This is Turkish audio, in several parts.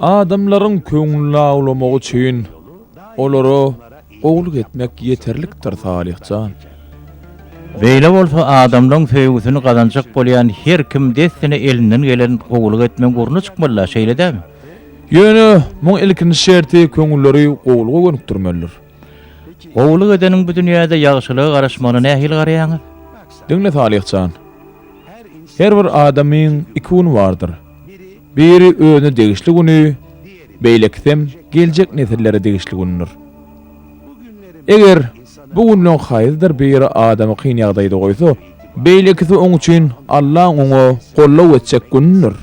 Adamlaryň köňüni awlamagy üçin olary ogluk etmek yeterlikdir Salihjan. Beýle bolsa adamlaryň feýgüsini gazanjak bolýan her kim destine elinden gelen ogluk etmek gurna çykmaly şeýledämi? Ýöne muň ilkini şerti köňülleri ogluga gönükdirmelidir. Ogluk edeniň bu dünýäde ýagşylygy garaşmagyny nähil garaýaňyz? Diňle Salihjan. Her bir adamyň iki güni bardyr. Biri özüne degişli güni, beýleksem geljek nesillere degişli gündir. Eger bu günlüň haýyzdyr bir adamy kyn ýagdaýda goýsa, beýlekisi oň üçin Allah oňa gollaw etjek gündir.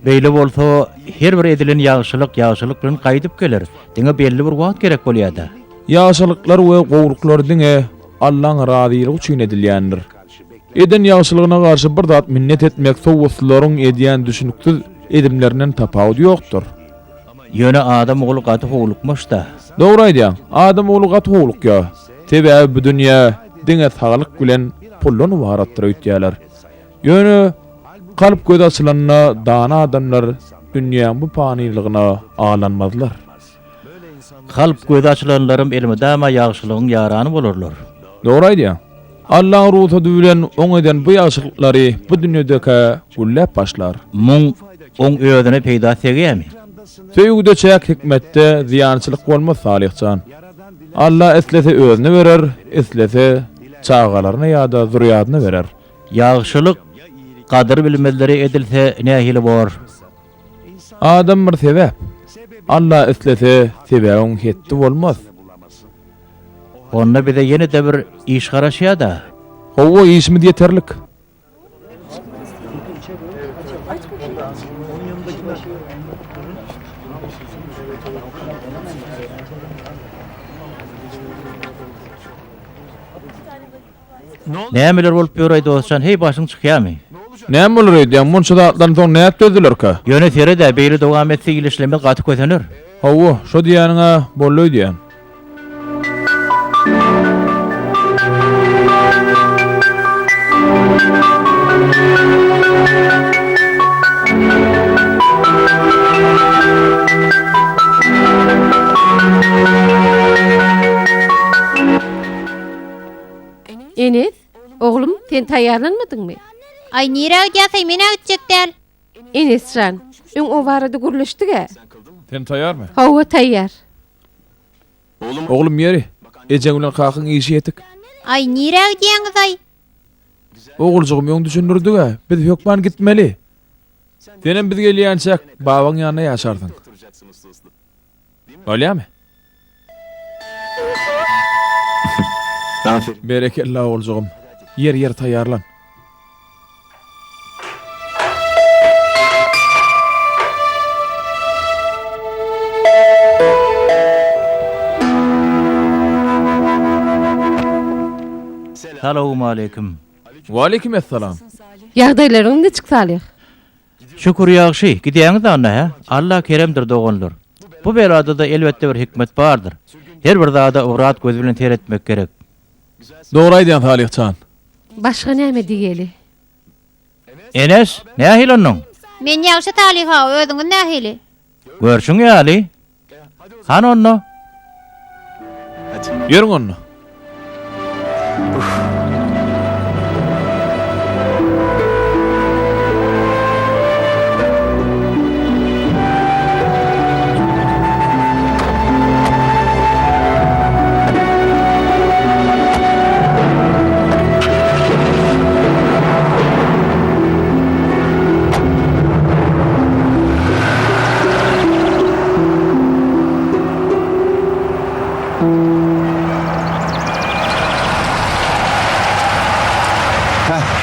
Beýle bolsa her bir edilen ýagşylyk bilen gaýdyp geler. Diňe belli bir wagt gerek bolýar-da. Ýagşylyklar we gowruklar diňe Allahyň razylygy üçin edilýändir. Eden ýagşylygyna garşy bir zat minnet etmek sowuslaryň edýän düşünüksiz edimlerinden tapawut ýokdur. Ýöne adam ogluk aty oglukmaşda. Dogry aýdýan. Adam ogluk aty ogluk ýa. Sebäbi bu dünýä diňe saglyk bilen pullany waratdyr öýtýärler. Ýöne kalp göz açylanyna dana adamlar dünýäň bu panylygyna alanmazlar. Kalp göz açylanlarym elmedäme ýagşylygyň ýarany bolarlar. Dogry aýdýan. Allahyň ruhy düýlen oň eden bu ýagşylyklary bu dünýädeki gullap başlar. Muň oň öýüne peýda segýärmi? Söýgüde çäk hikmetde ziýançylyk bolmaz Salihjan. Allah eslese özüne berer, eslese çağalaryna ýa-da zurriýatyna berer. Ýagşylyk gadyr bilmezleri edilse nähili bor? Adam bir sebäp. Allah eslese sebäbiň hetdi bolmaz. Onda bize yeni de bir iş garaşýa-da. Hawa işmi yeterlik. Nämeler bolup ýöreýdi dostan? Hey başyň çykýarmy? Näme bolar edi? Munça dağdan soň näme dözdüler-ka? Ýöne terede beýle dowam etse ilişlemek gaty kösener. Hawa, şo diýäniňe bolýar diýen. Enes, oğlum sen taýýarlanmadың mı? Ay nire ödýäsy mene ötjekler. Enescan, öň o barada gürleşdi-ge. Sen taýýarmy? Hawa taýýar. Oglum ýeri. Ejeň bilen kakyň işi etik. Ay nire ödýäňiz ay? Ogulcugum ýoň düşündirdi-ge. Biz hökman gitmeli. Senem biz gelýänçek babaň ýanyna ýaşardyň. Bolýarmy? Berekella ogulcugum. Yer taýýarlan. Salamu aleykum. Wa aleykum assalam. Ýagdaýlaryň neçik Salih? Şükür ýagşy. Gidýäňiz anna ha? Allah keremdir doganlar. Bu belada da elbetde bir hikmet bardyr. Her bir zada ugrat göz bilen teretmek gerek. Dogry aýdýan Salihjan. Başga näme diýeli? Enes, nähil onuň? Men ýagşy Taliha özüňi nähili? Görşüň ýaly. Han onno? Ýöriň onu.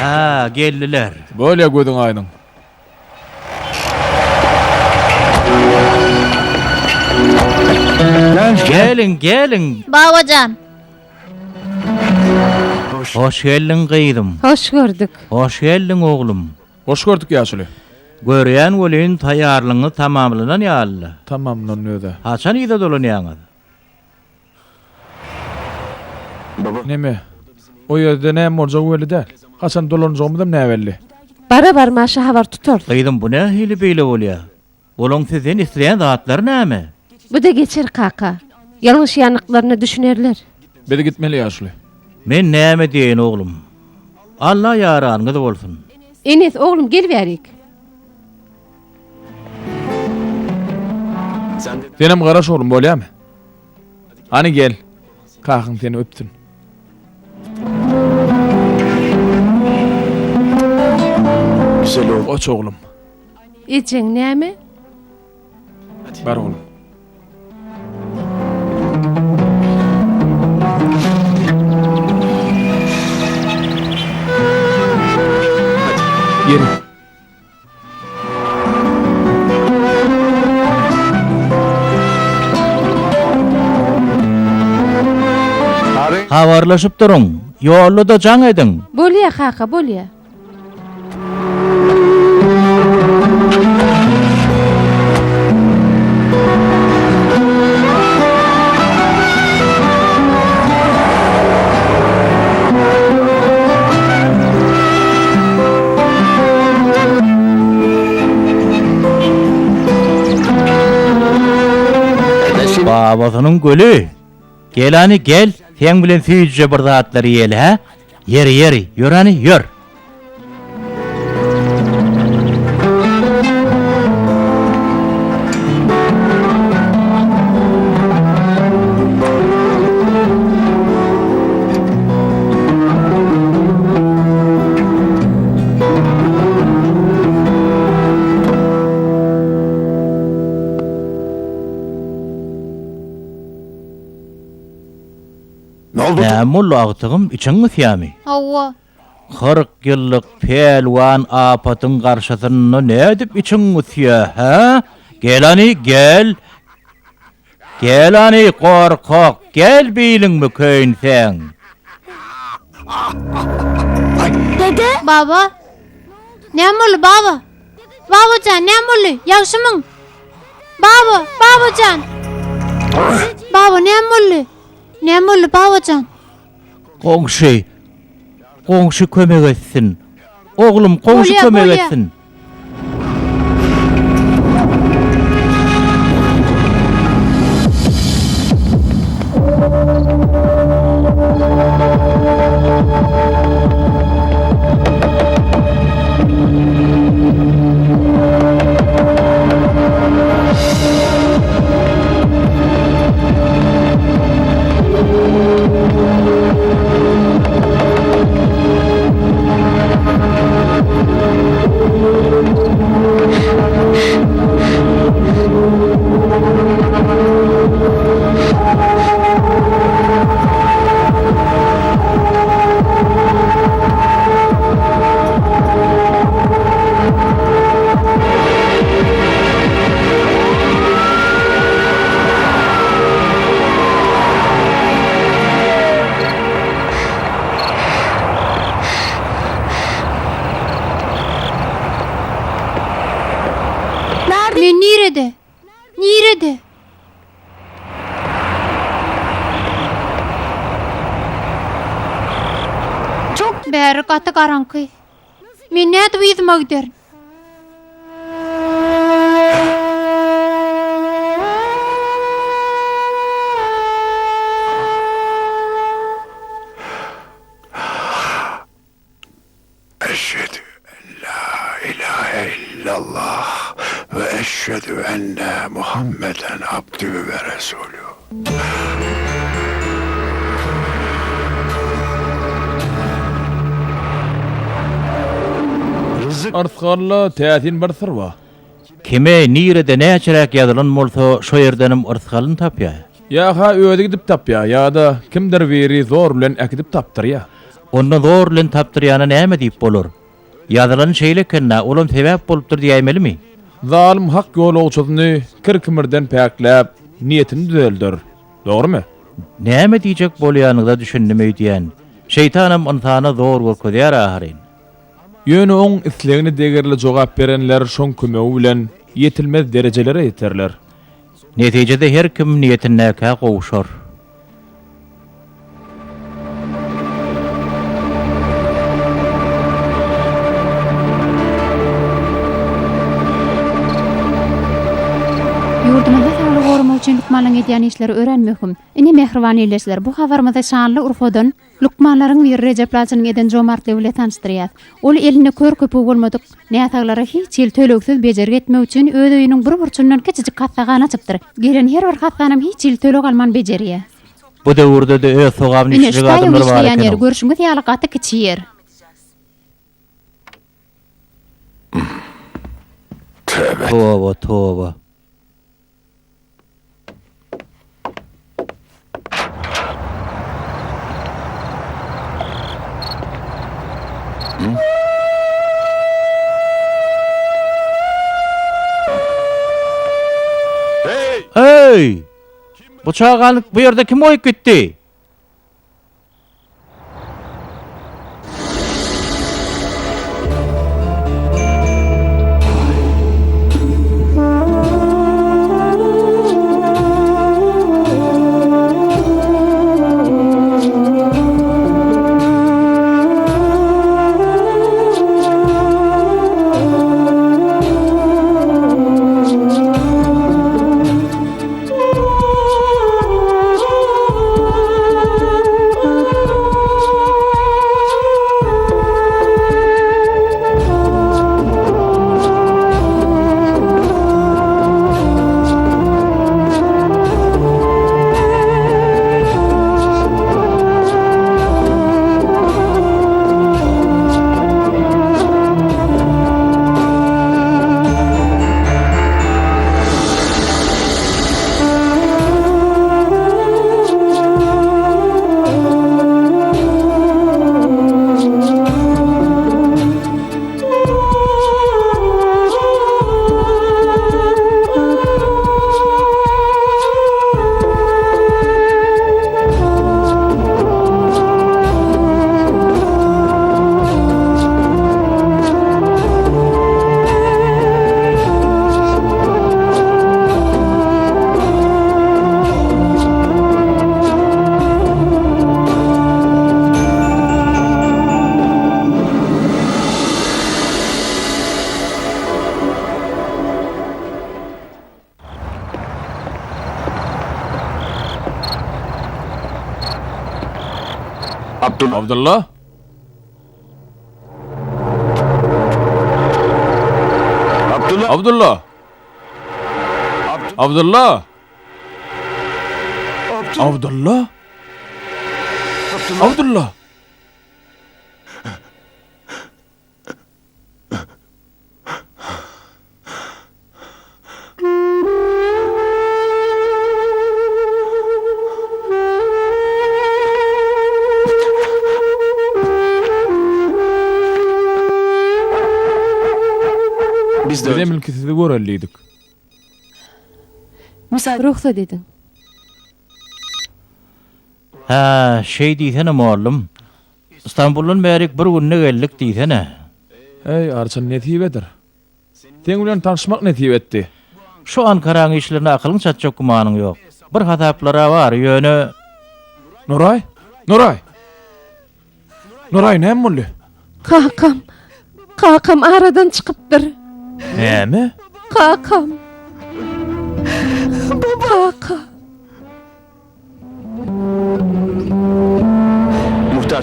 Ha, geldiler. Böyle gödüň aýdyň. Gelin. Babacan. Hoş geldin kıydym. Hoş gördük. Hoş geldin oğlum. Hoş gördük ýaşuly. Görýän welin taýýarlygyny tamamlanan ýaly. Tamamlanýardy. Haçan ýa-da dolanýaňyz? Neme? O ýerde näme morjak welli däl. Haçan dolanjagymdym näme belli. Bara barmaşa habar tutar. Kıydym bu ne hili beýle bolýar? Olaň sizden isleýän zatlar näme? Bu da geçer kaka. Yanlış yanıklarını düşünerler. Bedi gitmeli ýaşly. Men näme diýen oglum? Allah ýaranyňyz bolsun. Enes oğlum gel verik. Senem garaş oğlum bolýarmy? Hani gel. Kakyň seni öptün. Güzel oğlum. Oç oğlum. Eceň näme? Bar oğlum. Yeri. Habarlaşyp duruň. Ýolda jaň ediň. Bolýa kaka bolýa. Babasynyň gölü. Gel ani gel. Sen bilen süýje bir zatlar ýeli ha? Yeri, ýör ani, ýör. Näme agtygym içiňmi fiýamy? Hawa. 40 ýyllyk pelwan apatyň garşysyna ne dip içiňmi fiýa, ha? Gel ani gel. Gel ani korkak, gel biýliňmi köýün sen? Baba. Näme boldy baba? Babacan näme boldy? Ýagşymyň? Baba, babacan. Baba näme boldy? Näme boldy babacan? Goňşy kömek etsin. Oglum goňşy Bolýa, kömek bolýa. etsin. Men nirede? Nirede? Çok bäri gaty garanky. Men näde ýyzmak giderin? Eşhedü en la ilahe illallah ve eşhedü enne Muhammeden abdühü ve resulü. Artgarla tätin bir sır wa. Kime nirede näçerek ýazylan bolsa şo ýerdenim ırtgalyny tapýa. Ya ha öde gidip tapya ya da kimdir biri zor bilen ekidip taptır ya. Onda zor bilen tapdyrýana näme diýip bolar? Ýazylan şeýlekenna olam sebäp bolupdyr diýämelimi? Zalim hak ýol olçadyny kirkimirden päkläp niýetini düzeldir. Dogrymy? Näme diýjek bolýanyňda düşündimi diýen. Şeytanam insana zor görkezýär ahiryn. Ýöne oň islegini degerli jogap berenler şoň kömegi bilen ýetilmez derejelere ýeterler. Netijede her kim niýetine gowşar. ýalan edýän işleri öğrenmekim. Ine mehriban eýleşler. Bu habarymyza şanly Urfadan Lukmanlaryň bir Recep Laçynyň eden jomartlygy bilen tanışdyrýar. Ol eline kör köpü bolmadyk näýataglara hiç ýyl töleksiz bejerip etmek üçin öz öýüniň bir burçundan kiçijik katlagan açypdyr. Gelen her bir katlanam hiç ýyl tölek alman bejerýär. Bu döwürde de öz sogabyny işlegi adamlar bar eken. Görüşüňiz ýaly gaty kiçiýer. Toba toba. Hey! Bu çağanlık bu yerde kim oyup gitti? Abdullah? Abdullah? Abdullah? Abdullah? Abdullah? Biz de mülkiyeti göreliydik. Ruhsat edin. Ha, şey diýsenem oğlum. İstanbul'un berik bir günne geldik diýsene. Hey, Arçan netibedir. Sen bilen tanışmak netibetdi. Şu Ankaraň işlerine akylyň çatjak gumanyň ýok. Bir hataplara var ýöne. Nuray? Nuray? Nuray näme boldy? Kakam aradan çıkıptır. Näme? Kakam. Kaka.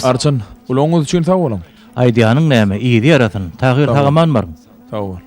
Arçan, uloňyz üçin sag bolun. Aýdýanyň näme? Ýygy ýaratyn. Tahyr tagaman bar. Sag bol.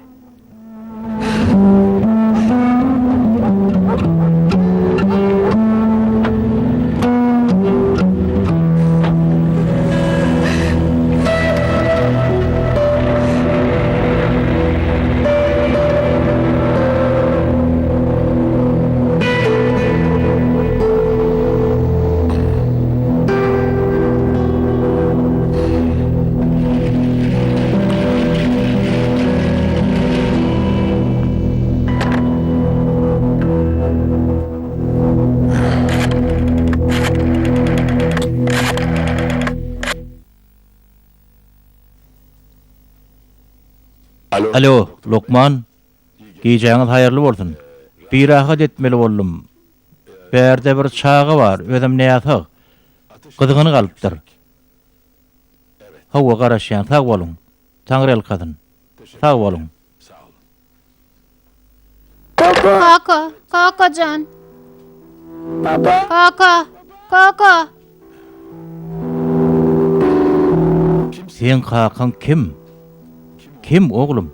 Alo, Lokman. Giýjäňiz haýyrly bolsun. Bir rahat etmeli boldum. Berde bir çağı var, özüm näýäsek. Gyzygyny galypdyr. Hawa garaşýan, sag bolun. Taňryl kadyn. Sag bolun. Kakacan. Kaka, kaka. Sen kakan kim? Kim oğlum?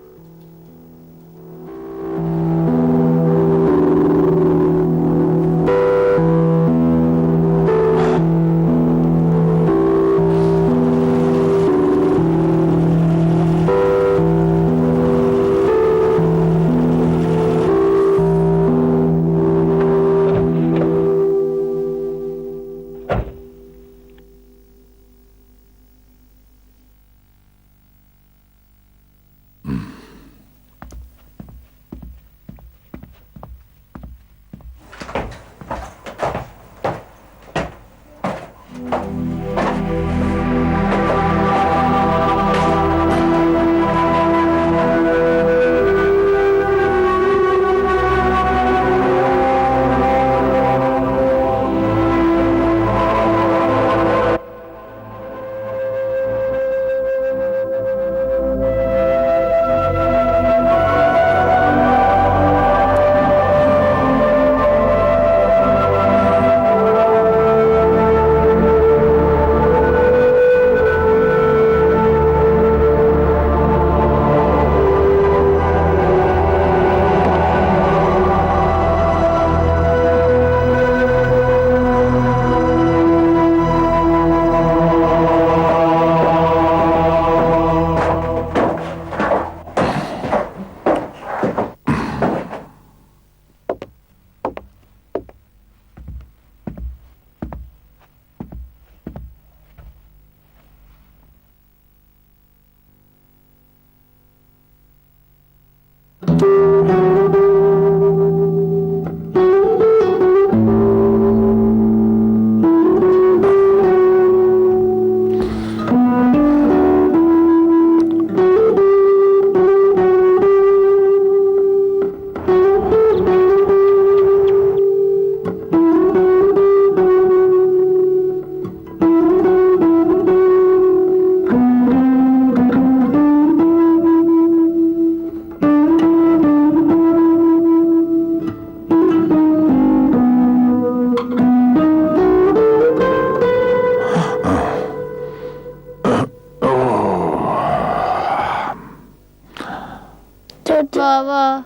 Baba.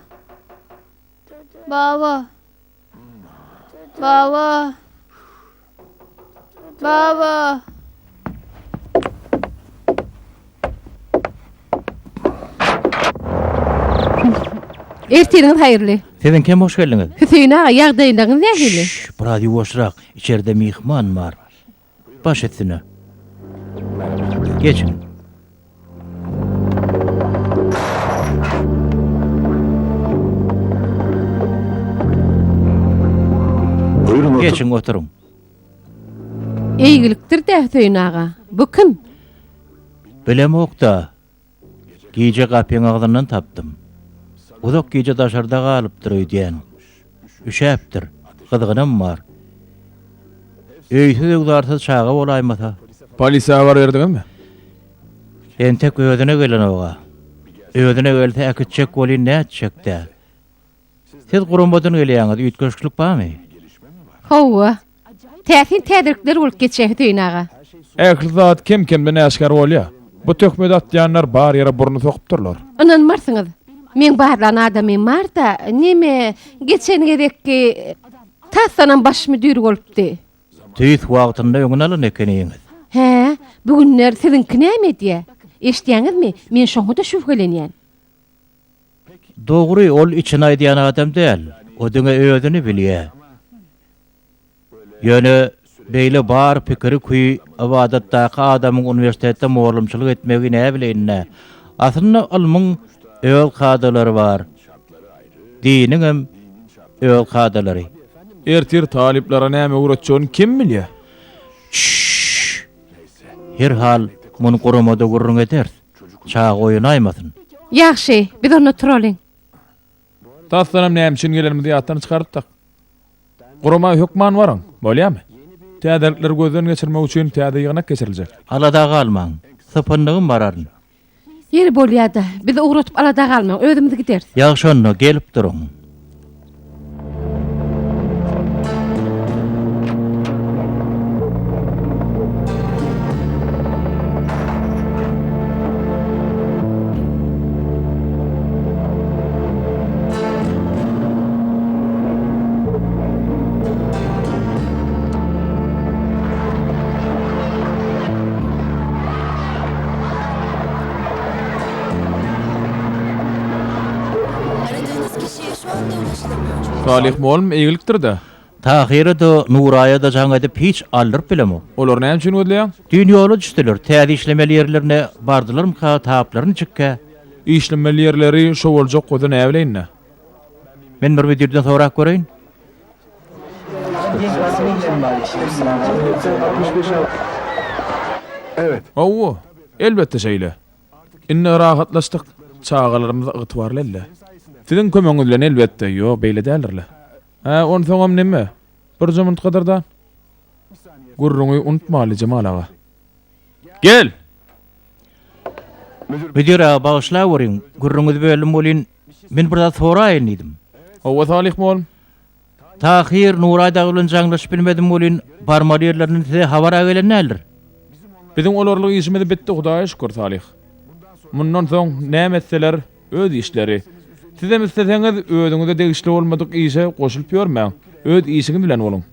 Baba. Baba. Baba. Erteniňiz haýyrly. Sizin kim hoş geldiniz? Hüseyin ağa ýagdaýyndaňyz nähili? Bu radio boşrak. İçeride mihman var. Baş etsine. Geçin. Buyurun Geçin oturun. Eýgilikdir de Hüseyin ağa. Bu kim? Bilemok da. Giyce kapyň agdyndan tapdım. Uzak giyce daşarda galypdyr öýdýän. Üşäpdir. Gyzgynam var. Öýsüz ugdarsyz çaga bolaýmasa. Polisiýa habar berdiňizmi? Ben tek öýdüne gelen oga. Öýdüne gelse äkitjek bolýan näçekde. Siz gurumbadan gelýäňiz, üýtgeşlik barmy? Hawa. Täsin tädirikler bolup geçýär Hüseyin ağa. Ähli zat kim bilen äşkar bolýar. Bu tökmedi atýanlar bar ýere burnu sokupdyrlar. Inanmarsyňyz. Men barlan adamym bar da, neme geçen gerekki tasanan baş müdür bolupdy. Tüýt wagtynda öňüne alan ekeniňiz. He, bugünler sizinki näme diýe? Eşdiýäňizmi? Men şoňa da şüphelenýän. Dogry ol için aýdýan adam däl. O döňe öýdüni bilýär. Ýöne beýle bar pikiri kuy awadatdaky adamyň uniwersitetde mowlumçylyk etmegi näme bileýänne. Aslynda almyň öýl kadalary bar. Diniň hem öýl kadalary. Ertir taliplere näme uğratjağını kim bilýär? Her hal muny guramada gurrun eder. Çağ oýunaýmasyn. Ýaxşy, biz onu trolling. Taslanam näme üçin gelenimizi ýatdan çykardyk. Gurama hükman waraň, bolýarmy? Täzelikler gözden geçirmek üçin täze ýygnak geçiriljek. Alada galmaň. Sypyndygym bararyn. Ýeri bolýarda, biz uğratyp alada galmaň, özümiz gider. Ýagşy onno gelip duruň. Salih molum egilikdir de. Tahiri da Nuraya da jaň edip hiç aldyryp bilemo. Olar näme üçin ödleýär? Dünýäli düşdiler. Täze işlemeli ýerlerine bardylarmy ka taaplarını çykka. İşlemeli yerleri şo boljak goda näme bileýin? Men bir videodan sorak göreyim. Evet. Owo, elbette şeýle. Inne rahatlaşdyk. Çağalarymyz ygtybarly elle. Sizin kömeňiz bilen elbette ýok beýle däldirler. Ha, onu soňam näme? Bir zaman kadardan. Gurruňy unutmaly Cemal ağa. Gel. Müdüre bağışla göreyim. Gurruňyzy bölüm bolyn. Men bir zat soraýyn diýdim. Owa Salih molum. Tahir Nurayda bilen jaňlaşyp bilmedim bolyn. Barmaly ýerlerinden size habar agelen nädir? Bizim olarlyk işimiz bitti Hudaýa şükür Salih. Mundan soň näme etseler öz işleri. Sizem isteseňiz özüňize degişli bolmadyk işe goşulyp ýörmäň. Öz işiňiz bilen bolun.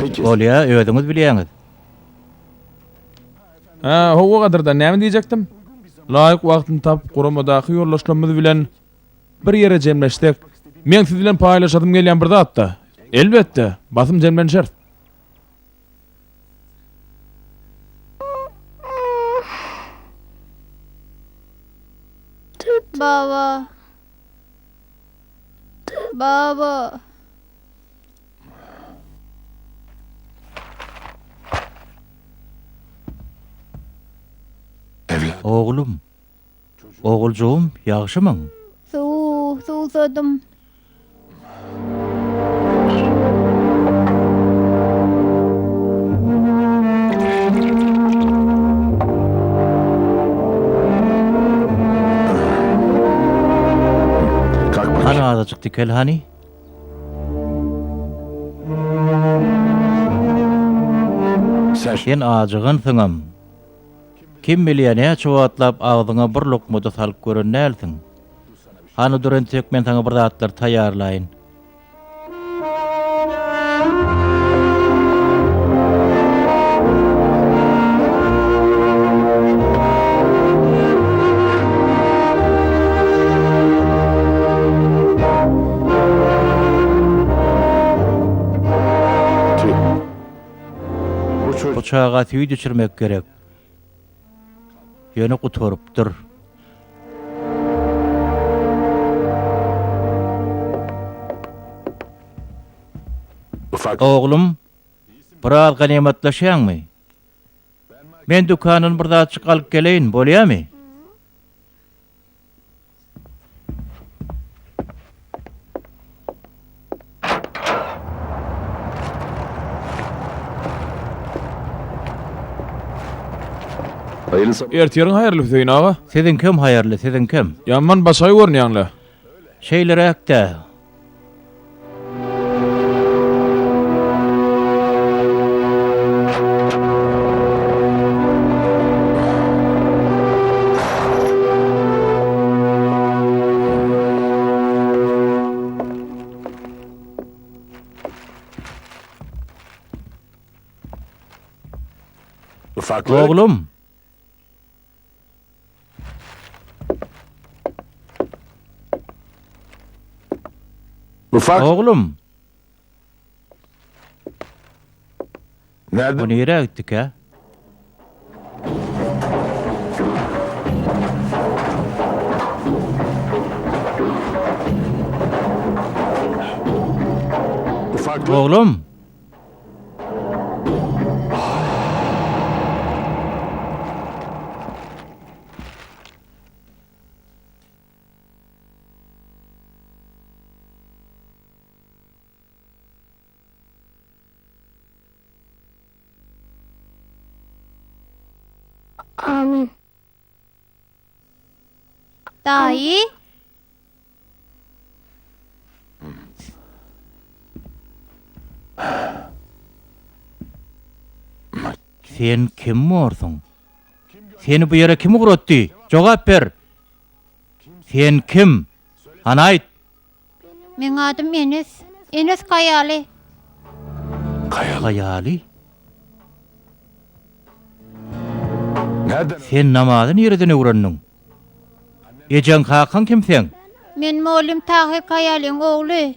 Peki. Bolýa özüňiz bilýäňiz. Ha, howa gadarda näme diýjekdim? Laýyk wagtyny tap, guramadaky ýollaşmamyz bilen bir ýere jemleşdik. Men siz bilen paýlaşadym gelýän bir zatda. Elbette, basym jemlenşer. Baba. Baba. Evlat. Oğlum. Oğulcuğum, ýagşymyň? Susadım. Kalk bakayım. Ana azajyk dikel hani? Sen Sen ajygyň syňam. Kim bilýär näçe wagtlap agzyňa bir lokmada salyp görennälsiň. Hany durentek men saňa bir zatlar taýýarlaýyn. bu çocuk Uçağa tüy düşürmek gerek. Ýöne guturypdyr. ufak. Oğlum, biraz ganimetleşýäňmi? Men dükanyny bir zat çykalyp geleýin, bolýarmy? Hayırlı sabah. Ertiýeriň haýyrly Hüseýin ağa. Sizin kim hayırlı, sizin kim? Ýaman başaý görnýärler. Şeyleri ekde. Ufaklık. Oğlum, Ufak. oğlum. Nerede? Bu nereye gittik ha? Ufaklık. Oğlum. Amin. Dahi. Sen kim morsun? Seni bu yere kim uğratdı? Cevap ver. Sen kim? Ana ayt. Men adım Enes. Enes Kayalı. Kayalı. Hayali. Nereden? Sen namazın yerine uğrandın. Ecan kalkan kim sen? Men oğlum Tahir Kayal'ın oğlu.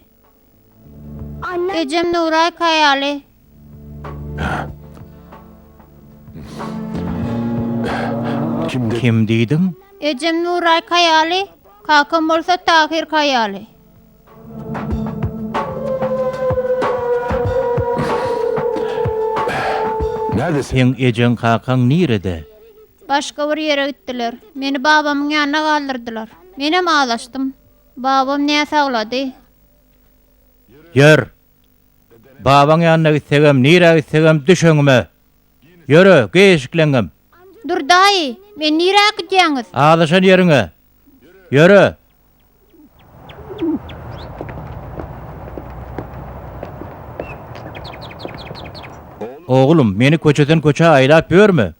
Ecem Nuray Kayali. Kimdi? Kim diýdim? Ecem Nuray Kayali. Kakam bolsa Tahir Kayali. Neredesin? Sen ejen kakaň nirede? Başka bir yere gittiler. Meni babamın yanına kaldırdılar. Menem ağlaştım. Babam ne sağladı? Yer. Babaň ýanyna gitsegem, nire gitsegem düşeňime. Yürü, geşikleňem. Dur dayı, men nire gidýäňiz? Ağlaşan yerine. Yürü. Oğlum, meni köçeden köçe aýlap börme.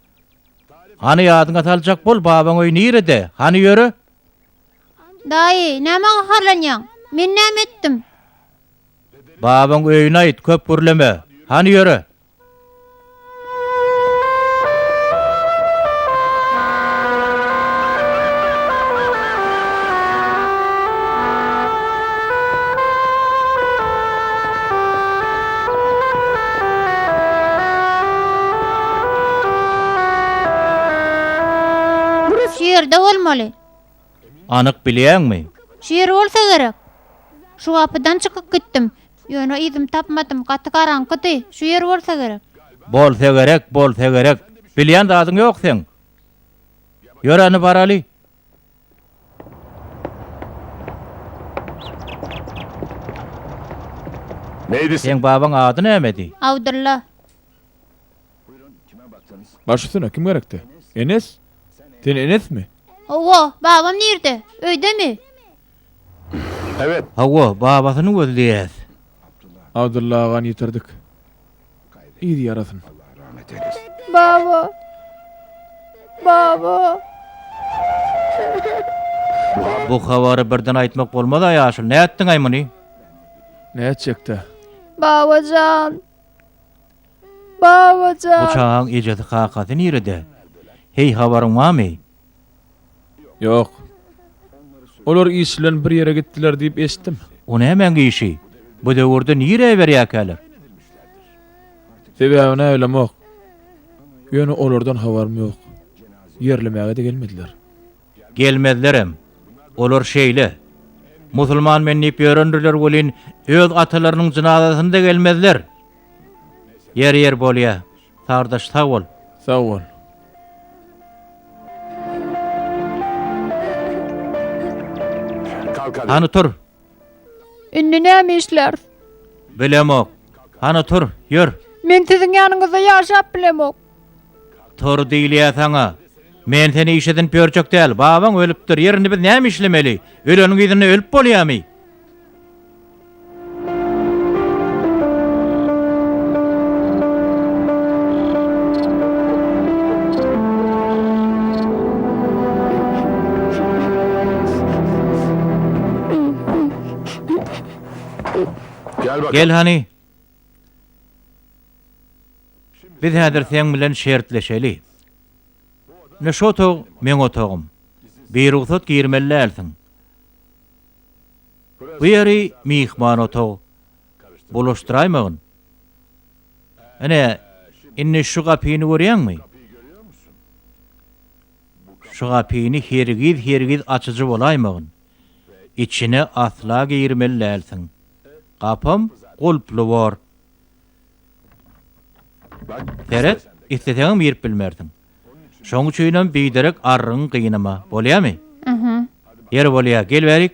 Hani ýadyňa saljak bol, babaň oý nirede? Hani yürü. Dayı, näme harlanýaň? Men näme etdim? Babaň öýüne aýt, köp gürleme. Hani yürü. Şiirde olmaly. Anyk bilýärmi? Şiir bolsa gerek. Şu apydan çykyp gitdim. Ýöne izim tapmadım, gaty garaňkydy. Şu yer bolsa gerek. Bolsa gerek, bolsa gerek. Bilýän dadyň ýok sen. Ýöreni baraly. Neydi Sen babaň ady nämedi? Abdullah. Başysyna kim gerekdi? Enes? Sen Enes mi? Owo, babam nerede? Öýde mi? Evet. Hawa, babasyny gözleýär. Abdullah ağan yitirdik. İyi yarasın. Rahmet eylesin. Baba. Baba. Bu habary birden aýtmak bolmady ýaşyl. Näetdiň aýmany? Ne edecekti? Babacan. Babacan. Bu çağın ejeti kakasy nirede? Hey, habaryň barmy? Yok. Olar işlen bir yere gittiler diýip eşitdim. O näme işi? Bu döwürde nire berýärkäler? Sebäbine öýlemok. Ýöne olardan habarym ýok. Yerlemäge de gelmediler. Gelmedilerem. Olar şeýle. Musulman mennip ýörendirler bolin, öz atalarynyň jynazasynda gelmediler. Yer bolýa. Sardaş sag bol. Sağ ol. Kalk hadi. Hani tur. Indi näme işler? Bilemok. Hani tur, ýör. Men sizin ýanyňyzda ýaşap bilemok. Tur diýilýär saňa. Men seni işeden pörçök däl. Babaň ölüpdir. Ýerini biz näme işlemeli? Öleniň ýüzüne ölüp bolýarmy? Gel bak. Gel hani. Biz häzir sen bilen şertleşeli. Ne şo tog, men otogum. Bir ruhsat girmellersin. Bu yeri mihman otog. Buluşturaymagyň. Ene, inni şu gapyny görýärmi? Şu gapyny hergiz açyjy bolaýmagyň. İçine asla girmellersin. Kapım gulplu var. Bak. Teret, isteteğim yirip bilmerdim. Şoňu çöýnem biderek arryň gynyma. Bolýarmy? Yer bolýar, gel berik.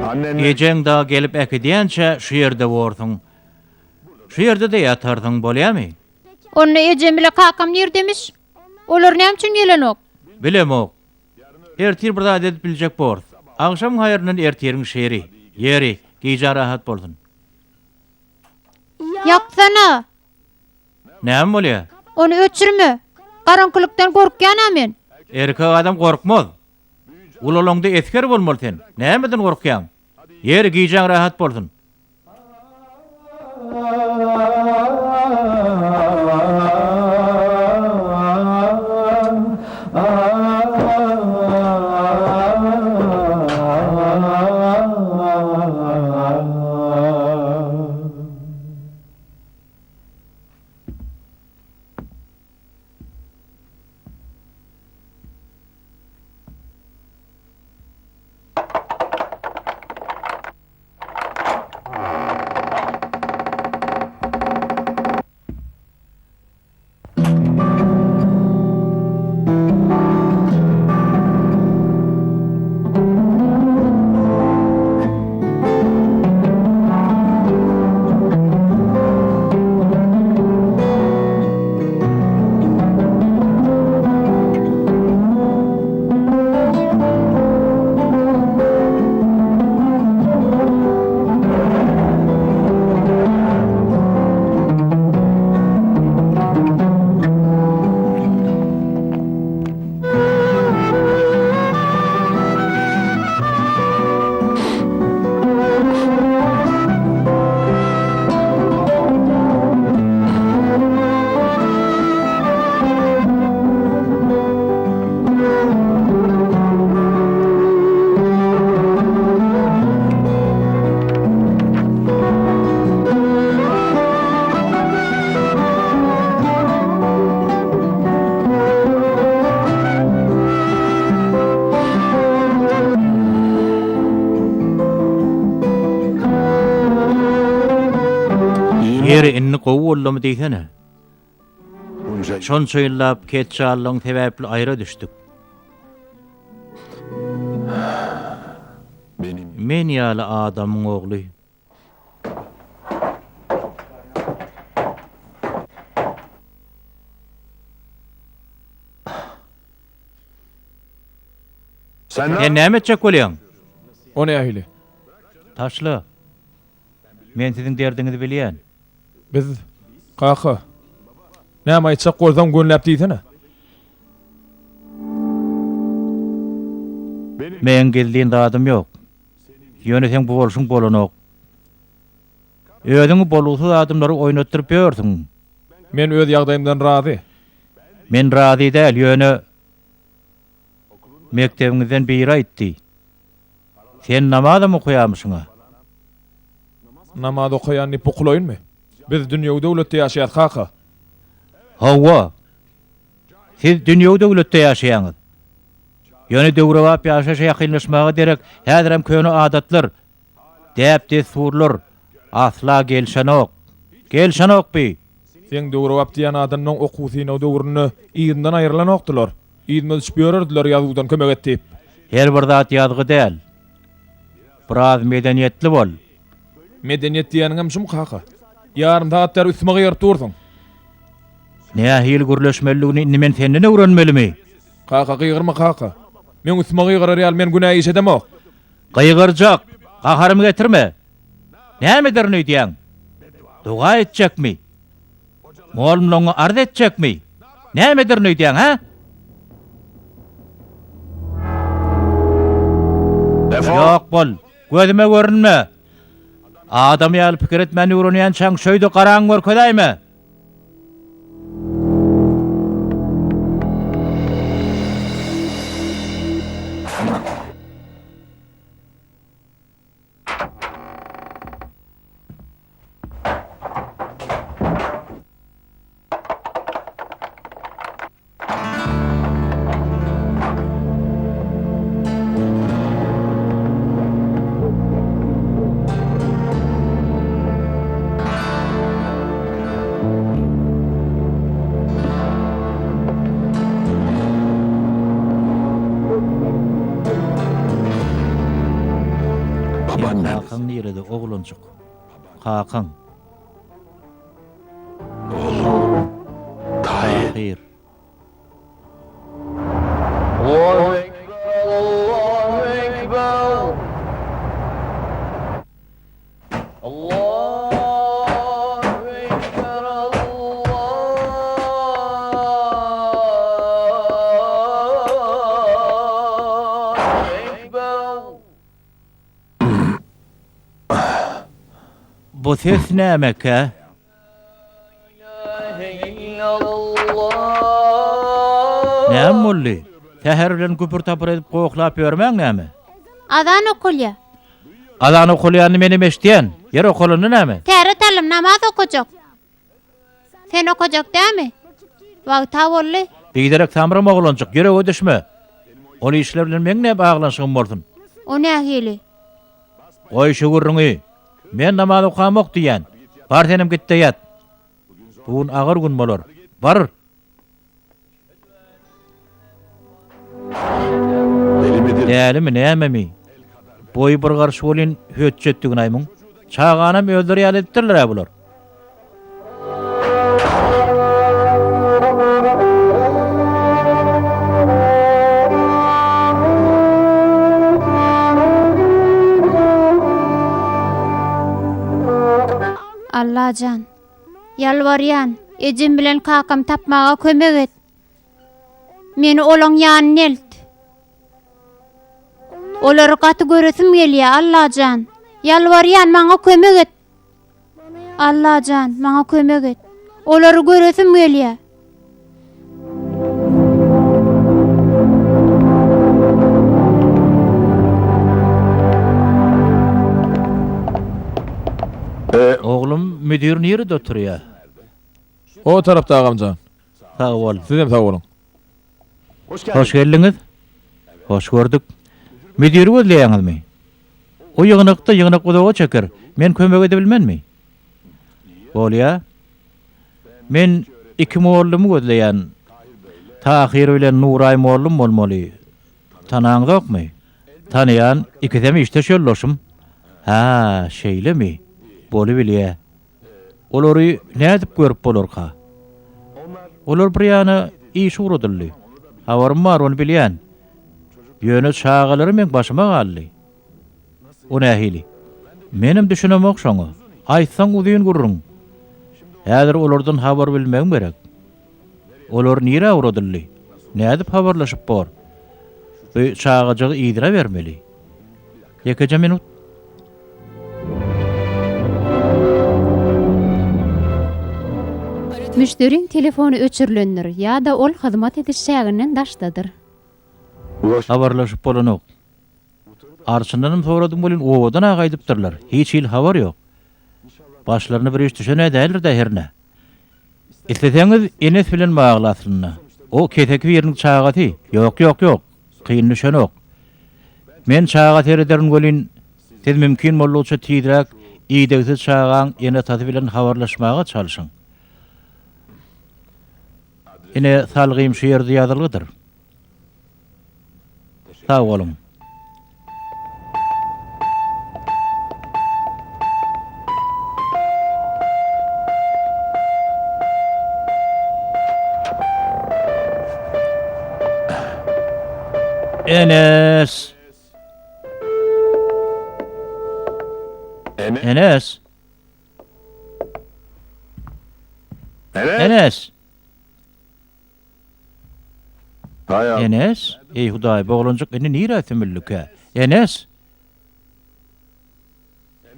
Annen Ejeň da gelip ekidýänçe şu ýerde bordyň. Şu ýerde de ýatardyň, bolýarmy? Onu Ecem bile kakam nerdemiş? Olur näme üçin gelenok? Bilemok. Ertir bir zat edip biljek bord. Akşam haýyrynyň ertiriň şeýeri. Ýeri, gije rahat boldun. Yaksana. Näme bolýar? Onu öçürme. Karançylykdan gorkýan men. Erkek adam korkmaz. Ulalongda esker bolmaly sen. Nämeden gorkýan? Yer giýjäň rahat bolsun. Ýeri inni gowullamy diýsene. Şonça ýyllap ketçallaryň sebäpli aýra düşdük. Men ýaly adamyň ogly. Sen Sen näme etjek bolýan? O nähili? Taşla. Men siziň derdiňizi bilýän. Biz kaka. Näme aýtsak bolsam gönläp diýsene. Men geldiğin dadım yok. Yöneten bu bolşun bolanok. Ödüňi boluksuz adamlary oýnatdyryp ýörsiň. Men öz ýagdaýymdan razy. Men razy däl, ýöne mektebiňizden biri aýtdy. Sen namazam okuýamyşyň? Namaz okuyan ni pukuloyunmy? Biz dünýä döwletde ýaşaýat kaka. Hawa. Siz dünýä döwletde ýaşaýaňyz. Ýöne döwrewap ýaşaşa ýakynlaşmagy derek häzirem köni adatlar, däpde surlar, asla gelşenok. Gelşenokby. Sen döwrewap diýen adamyň okusyny o döwrüni ýygynyň aýrylan okdylar. Ýygyny düşberdiler ýazgydan kömek etdi. Her bir zat ýazgy däl. Biraz medeniýetli bol. Medeniýet diýeniňem şum kaka. Ýarym saatlar üstüme gyýryp durdyň. Nähil gürleşmeligini nimen senden öwrenmelimi? Kaka gyýrma kaka. Men üstüme gyýrar ýal men günah iş edemok. Gaýgyrjak, gaharym getirme. Nämedir diýäň? Duga etjekmi? Molumlaňa arz etjekmi? Nämedir diýäň, ha? Yok bol, gözüme görünme. Adam ýaly pikir etmeni öwrenýän çaň şöýde garaň görkezäými? Kakan nerede oğluncuk? Kakan. Oğlum. Tahir. Allahu Ekber, Allahu Ekber. Allahu Ekber, Allahu Bu ses nämek ha? Näme boldy? Täher bilen güpür tapır edip goýuklap ýörmäň näme? Adan okulya. Adan okulýany meni meşdiýän. Yer okulyny näme? Täre talim namaz okujak. Sen okujak dämi? Wagta bolly. Biderek tamram oglanjak, ýerege düşme. Ol işler bilen meňne baglanşygym bolsun. O nähili? Oy şugurruňy. Men namaz okamak diýän. Bar senem gitdi ýat. Bugun agyr gün bolar. Bar. Deli midir? Dälimi näme mi? Boy bir garşy bolyn hötjetdigin aýmyň. Çağanam öldürýär etdirler bular. Allahan. Yalvarýan, ejim bilen kakam tapmaga kömek et. Meni olaň ýanyna elt. Olary gaty göresim gelýär Allahan. Yalvarýan maňa kömek et. Allahan, maňa kömek et. Olary göresim gelýär. Oglum müdür nirde oturýar? O tarapda agamjan. Sag bol. Sizem sag bolun. Hoş geldiňiz. Hoş gördük. Müdür gözleýäňizmi? O ýygnykda ýygnyk bodaga çeker. Men kömek edebilmenmi? Bolýa. Men iki moğullumy gözleýän. Tahir bilen Nuray moğullum bolmaly. Tanaňyzokmy? Tanıyan ikisem işte şollaşym. Ha, şeýlemi? Bolu bilýär. Olary nädip görüp bolarka? Olar bir ýany iş uradyldy. Habarym bar onu bilýän. Ýöne çağalary men başyma galdy. O nähili? Menim düşünem okşaňy. Aýtsaň uzyn gurrun. Häzir olardan habar bilmem gerek. Olar nire uradyldy? Nädip habarlaşyp bar? Bu çağajagy ýdira bermeli. Ýekeje minut. Müşteriň telefonu öçürlenir ýa-da ol hyzmat edişäginden daşdadyr. Habarlaşyp bolanok. Arçyndanam soradym bolan owadan agaýdypdyrlar. Hiç il habar ýok. Başlaryny bir iş düşene däldir-de herne. Isleseňiz Enes bilen baglasynna. O ketek ýeriniň çağaty. Ýok. Kyn düşenok. Men çağaty ederin bolyn. Siz mümkin bolýarça tiýdirek ýygdygysy çağaň ýene taty bilen habarlaşmaga çalyşyň. Ine salgym şu ýerde ýazylgydyr. Sag bolun. Enes. Enes. Enes. Hayır. Enes. Ey Hudaý, boğlanjak eni nire etmellike? Enes.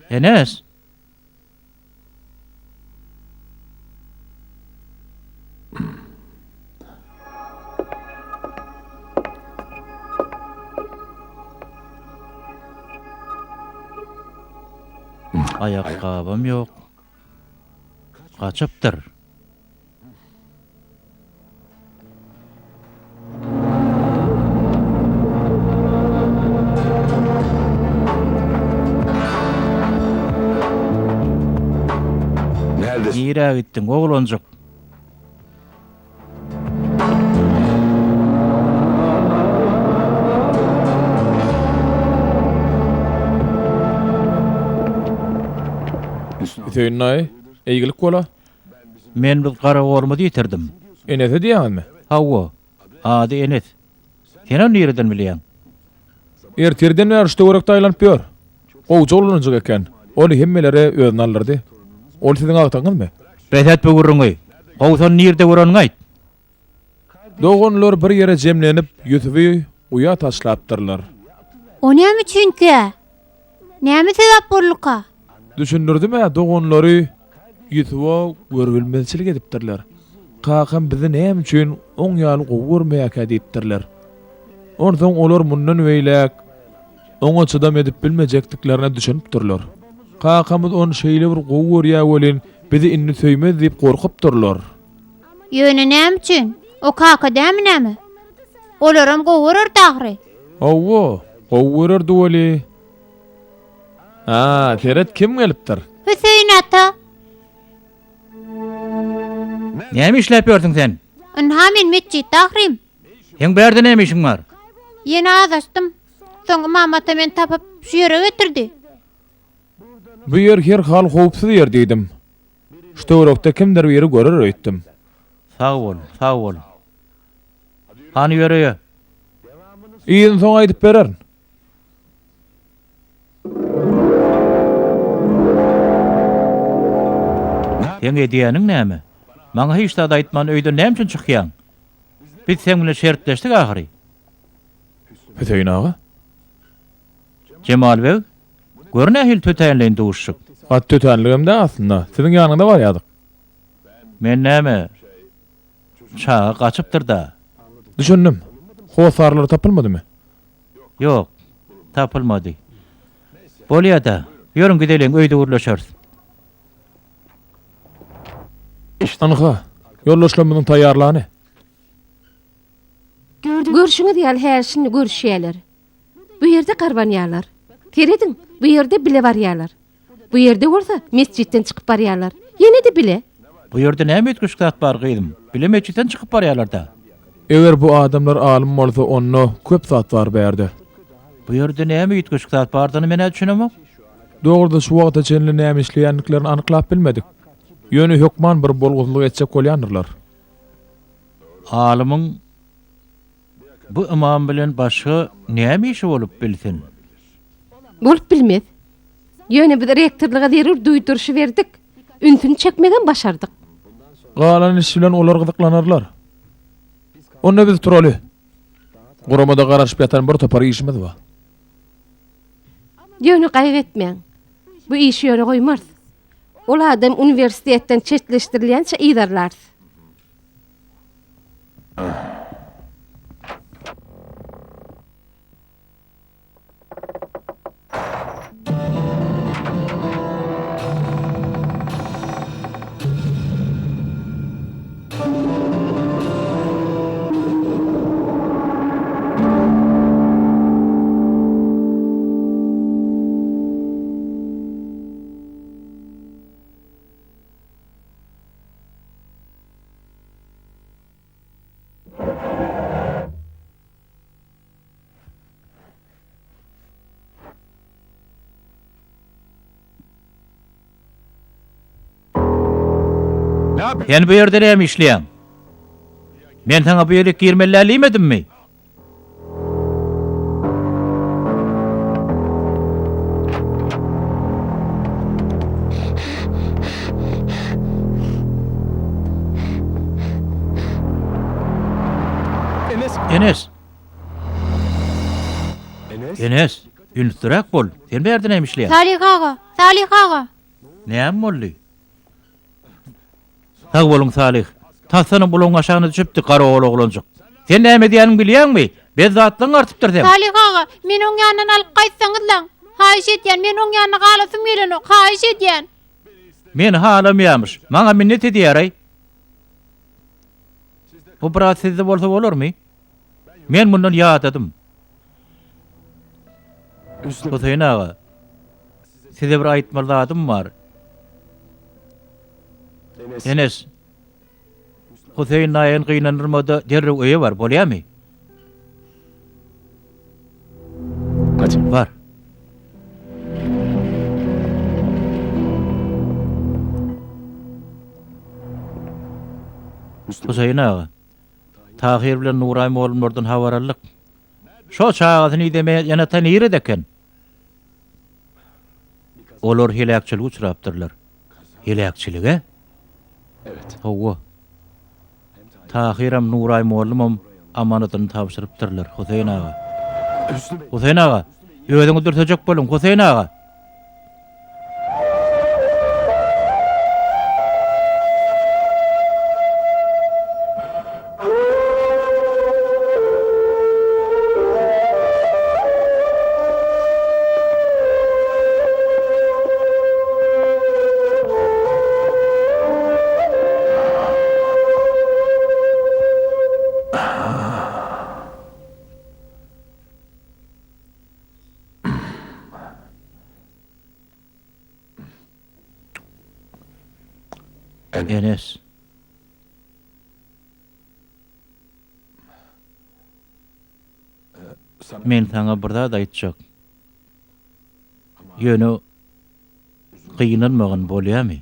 Enes. Ayakkabım yok. Kaçıptır. Neredesin? Nire gittin oğlancık? Ýeňnaý, eýgilik bola. Men bir gara gormudy ýitirdim. Enese diýäňizmi? Hawa. Ady Enes. Sen nereden bilýän? Ertirden ýarşda görek taýlanyp ýör. O jolunjak eken. Onu hemmelere özüne alyrdy. Ol siziň agtaňyzmy? Behet bugurruňy. Gowsan nirde gören gaýt. Dogonlar bir ýere jemlenip ýütübi uya taşlapdyrlar. O näme üçin ki? Näme sebäp bolýarka? Düşündürdüm dogonlary ýütüwa görülmezçilik edipdirler. Kakam bizi näme üçin oň ýaly gowurmaýak edipdirler. Ondan olar mundan weýlek oňa çydam edip bilmejekdiklerine düşünipdirler. Kakamyz on şeýle bir gowur ýa welin bizi inni söýmez diýip gorkypdyrlar. Ýöne näme üçin? O kaka dämi näme? Olaram gowurur dagry. Awwa, gowururdy weli. Ha, teret kim gelipdir? Hüseyin ata. Näme işläp ýördüň sen? Inhamin metçi dagrym. Sen berde näme işiň bar? Ýene adaşdym. Soňra mamata men tapyp şu ýere getirdi. Bu yer her hal howpsuz yer diýdim. Ştoýrakda kimdir bir ýeri görer öýtdim. Sag bol, sag bol. Hany ýöreýe? Iýin soň aýdyp bererin. Sen ediýäniň näme? Maňa hiç da aýtman öýden näme üçin çykýan? Biz sen bilen şertleşdik ahyry. Hüseyin ağa, Cemal bey, görnä hil tötäýänleýin duşşuk. at tötenligimde aslında. Siziň ýanyňda bar ýadyk. Men näme? Çağa gaçypdyr da. Düşündüm. Howsarlar tapylmadymy? Yok, tapılmadı. Bolýa da, ýörüň gidelim öýde urlaşarys. Anha, ýollaşlamynyň taýýarlany. Görüşüňiz ýaly her şini görüşýärler. Bu ýerde garbanýarlar. Teredin, bu ýerde bile barýarlar. Bu ýerde bolsa mesjitten çykyp barýarlar. Ýene de bile. Bu ýerde näme etgüşkat bar gyýdym? Bile meçitten çykyp barýarlar da. Eger bu adamlar alim bolsa onu köp zat bar berdi. Bu ýerde näme etgüşkat bardyny men düşünemem. Dogruda şu wagta çenli näme işleýänliklerini anyklap bilmedik. Ýöne hökman bir bolgutluk etjek bolýandylar. Alymyň bu imam bilen başga näme işi bolup bilsin? Bolup bilmez. Ýöne bir rektorlyga derur duýdurşy berdik. Üntüni çekmeden başardyk. Galan iş bilen olar gyzyklanarlar. Onda biz turaly. Guramada garaşyp ýatan bir topar işimiz bar. Ýöne gaýg etmeň. Bu işi ýöne goýmaz. Ol adam uniwersitetden çetleşdirilýänçe iýdarlar. Sen bu ýerde näme işleýän? Men sana bu ýere girmellälimedimmi? Enes. Enes, ünlüdürek bol. Sen bu ýerde näme işleýän? Salih ağa. Näme boldy? Sag bolun Salih. Tasanyň bulun aşagyna düşüpdi gara oglanjak. Sen näme diýäniň bilýärmi? Bez zatlaň artypdyr sen. Salih ağa, men oň ýanyna alyp gaýtsaňyz lan. Haýyş etýän, men oň ýanyna galasym geleni, haýyş etýän. Men halamýamyş. Maňa minnet edýär. Bu prosesde bolsa bolarmy? Men bundan ýatadym. Hüseyin ağa. Size bir aýtmalydym bar. Enes. Hüseyin aýyn gynanyrmada derrew öýe bar, bolýarmy? Var. Hüseyin ağa. Tahir bilen Nuray moğullardan havarallyk. Şo çağatyny deme ýana tanýyr edeken. Olar hilakçylyk uçurapdyrlar. Hilakçylyga? Evet. Hawa. Tahiram Nuray moğullum amanatyny tapşyrypdyrlar Hüseyin ağa. Hüseyin ağa, öýüňi dürtejek bolun Hüseyin ağa. Enes. Men sana burada da aýtjak. Ýöne gynanmagan bolýarmy?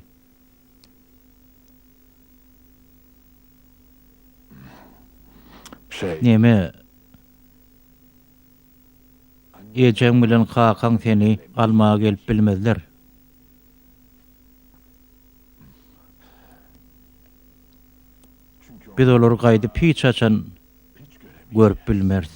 Neme? Ýejem bilen kakaň seni almaga gelip bilmezler. Biz olar gaýdyp hiç açan görüp bilmeriz.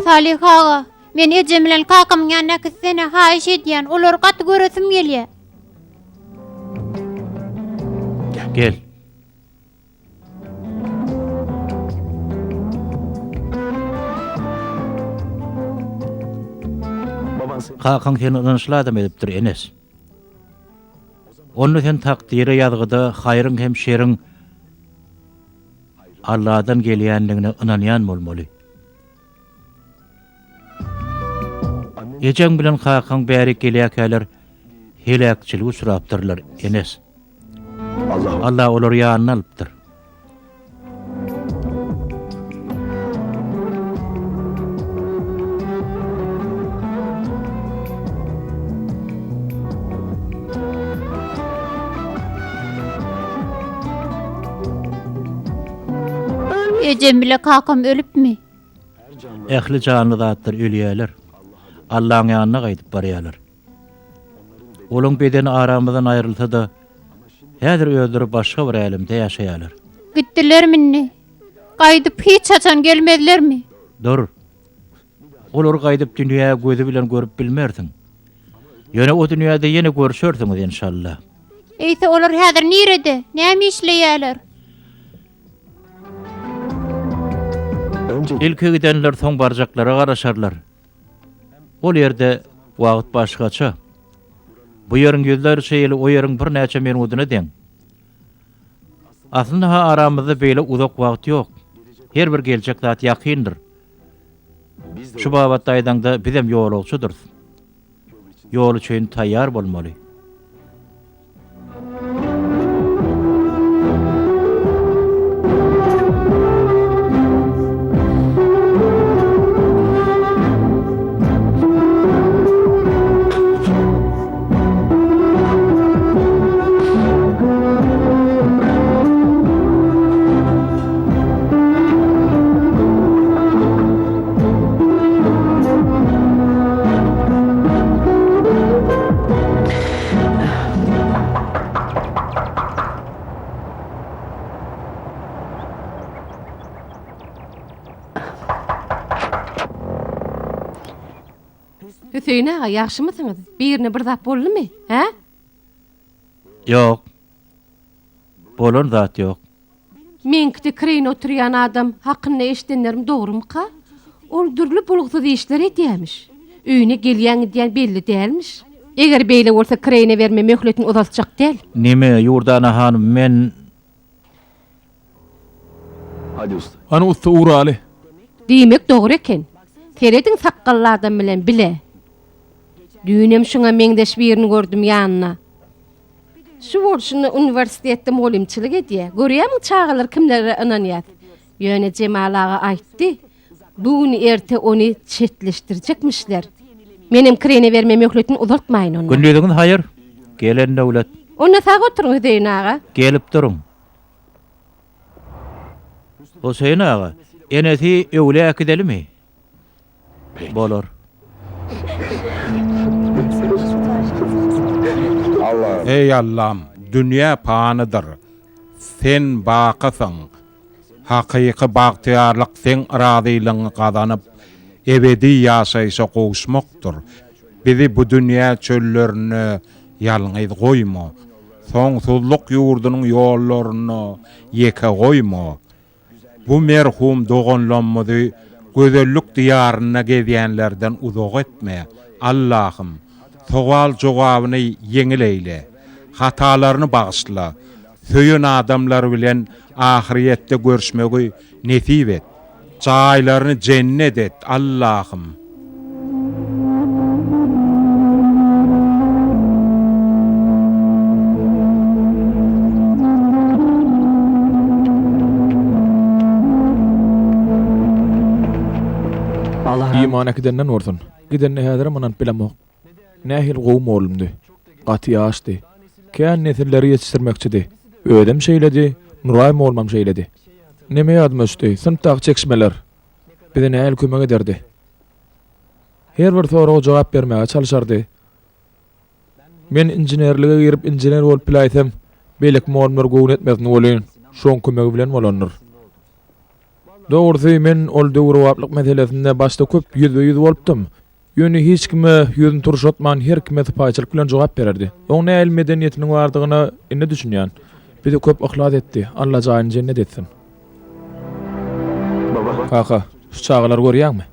Salih ağa, men ejem bilen kakam ýanyna gitsene haýyş edýän, olar gaty göresim gelýär. Gel. Kakaň seni ynançladym edipdir Enes. Onu sen takdiri ýazgyda haýryň hem şeriň Allah'dan gelýänligine ynanýan bolmaly. Ejem bilen kakaň bäri gelýärkäler helakçylyk uçurapdyrlar Enes. Allah olary ýanyna alypdyr. Ejem bilen kakam ölüpmi? Ähli canly zatlar ölýärler. Allah'ın ýanyna gaýdyp barýarlar. Olaň bedeni aramydan aýrylsa da häzir öldürip başga bir älimde ýaşaýarlar. Gitdilermi? Gaýdyp hiç açan gelmedilermi? Dur. Olar gaýdyp dünýä gözi bilen görüp bilmersiň. Ýöne o dünýäde ýene görüşersiňiz inşallah. Eýse olar häzir nirede? Näme işleýärler? İlki gidenler soň barjaklara garaşarlar. Ol ýerde wagt başgaça. Bu ýeriň ýüzler şeýle o ýeriň bir näçe minutyna deň. Aslynda ha aramyzda beýle uzak wagt ýok. Her bir geljek zat ýakyndyr. Şu babatda aýdanda bizem ýolagçydyr. Ýol üçin taýýar bolmaly. Hüseyin ağa, ýaşymysyňyz? Birine bir zat boldymy? He? Ýok. Bolan zat ýok. Meňkide kreýne oturýan adam hakyny eşdenlerim dogrumy-ka? Ol dürli bulgusuz işler edýärmiş. Öýüne gelýän diýen belli dälmiş. Eger beýle bolsa kreýne berme möhletini uzatjak däl. Nime Ýurdana hanım men Hadi usta. Ana usta uğraly. Diýmek dogry eken. Terediň sakallardan bilen bile. Düýnem şuňa meňdeş birini gördüm ýanyna. Şu bolşuny uniwersitetde molimçilik edýär. Görýärmi çağalar kimlere ynanýar? Ýöne Jemal ağa aýtdy. Buny erte ony çetleşdirjekmişler. Menem kreýne berme möhletini uzatmaýyn onu. günlüğüňiz haýyr. Gelen döwlet. Ona sag oturuň Hüseyin ağa. Gelip durun. Hüseyin ağa, enesi öwle gidelimi? Bolar. Ey Allah'ım, dünya panydyr. Sen bakasyň. Hakyky bagtyarlyk sen razylygyny gazanyp ebedi ýaşaýşa gowuşmakdyr. Bizi bu dünya çöllerini ýalňyz goýma. Soňsuzlyk ýurdunyň ýollaryny ýeke goýma. Bu merhum doganlanmady gözellik diýaryna gezýänlerden uzak etme. Allah'ım, sowal jogabyny yeňil eýle. Hatalaryny bagyşla. Söýen adamlar bilen ahirette görüşmegi nesip et. Çaýlaryny cennet et Allah'ım. gidenden orsun. Gidenne häzir manan bilemok. Nähil gowum bolumdy. Gaty ýaşdy. Kän nesilleri ýetişdirmekçidi. Ödem şeýledi, Nuraym bolmam şeýledi. Neme ýadyma düşdi? Sınıpdaky çekişmeler. Bize nähil kömek ederdi. Her bir soraga jogap bermäge çalyşardy. Men injinerlige girip injiner bolup bilaýsam, beýlek molumlar gowun etmezini bolýan. Şoň kömegi bilen bolandyr. Dogry men ol döwrewaplyk meselesinde başda köp ýüz bolupdym. Ýöne hiç kime ýüzüni turşatman her kime paýçylyk bilen jogap bererdi. Oň näil medeniýetiniň bardygyna indi düşünýän. Bizi köp ahlat etdi. Allah jaýyny cennet etsin. Kaka, şu çağlar görýärmi?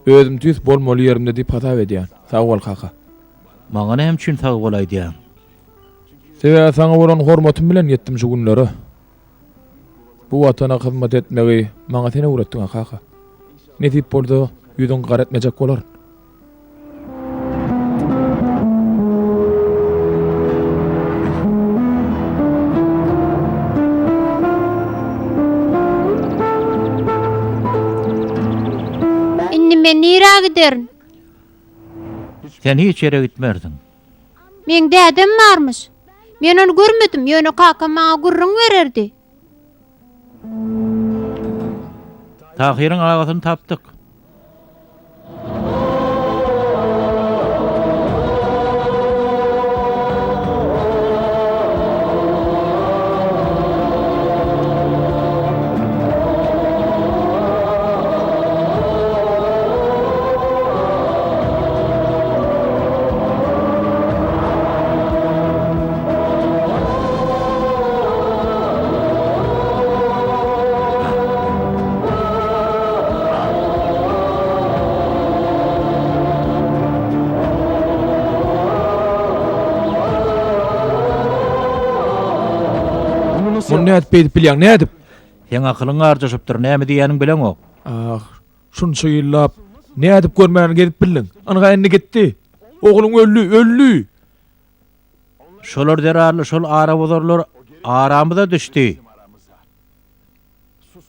Özüm tüs bolmaly ýerimde diýip hata edýän. Sag bol kaka. Maňa näme üçin sag bolaýdy? Sebäbi saňa bolan hormatym bilen ýetdim şu günleri. Bu watana hyzmat etmegi maňa seni öwretdiň kaka. Netip boldy, ýüzüň garatmajak bolar. Indi men nira giderin? Sen hiç ýere gitmerdin. Men dädem barmyş. Men onu görmedim. Ýöne kaka maňa gurrun bererdi. Tahyryň agasyny tapdyk. Mun nädip beýdip bilýän, nädip? Sen akylyň arjaşypdyr, näme diýäniň bilen ok. Ah, şunça ýyllap nädip görmäni gelip bildin. Anaga endi gitdi. Ogluň öllü. Şolar derarly, şol arabozorlar aramyda düşdi.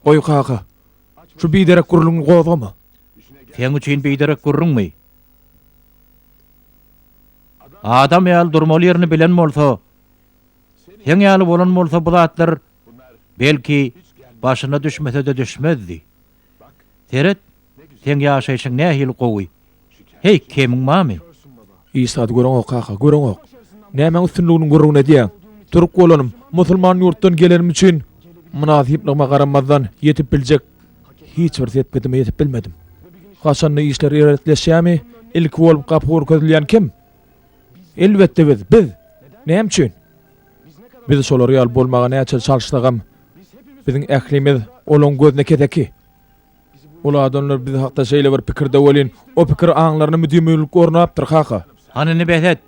Oy kaka. Şu biderek gurulun gozama. Sen üçin beýderek gurrunmy? Adam ýaly durmaly ýerini bilen bolsa, sen ýaly bolan bolsa bu zatlar belki başyna düşmese de düşmezdi. Teret, sen ýaşaýşyň nähili gowy? Hey, kemiň mamy? İsa'dy gören ok kaka, gören ok. Näme üstünlüğünün gurrun edýän? Türk bolanım, musulman ýurtdan gelenim üçin münasipligime garamazdan ýetip biljek hiç bir sepetime ýetip bilmedim. Haşanny işler ýeretleşýärmi? Ilk bolup gapyr közülýän kim? Elbetde biz. Näme üçin? Biz şolar ýal bolmaga näçe çalyşdygam. Biziň ählimiz olaň gözüne keteki. Ola adamlar biz hakda şeýle bir pikirde bolýan, o pikir aňlaryny müdümlük gornapdyr kaka. Hanyny behlet?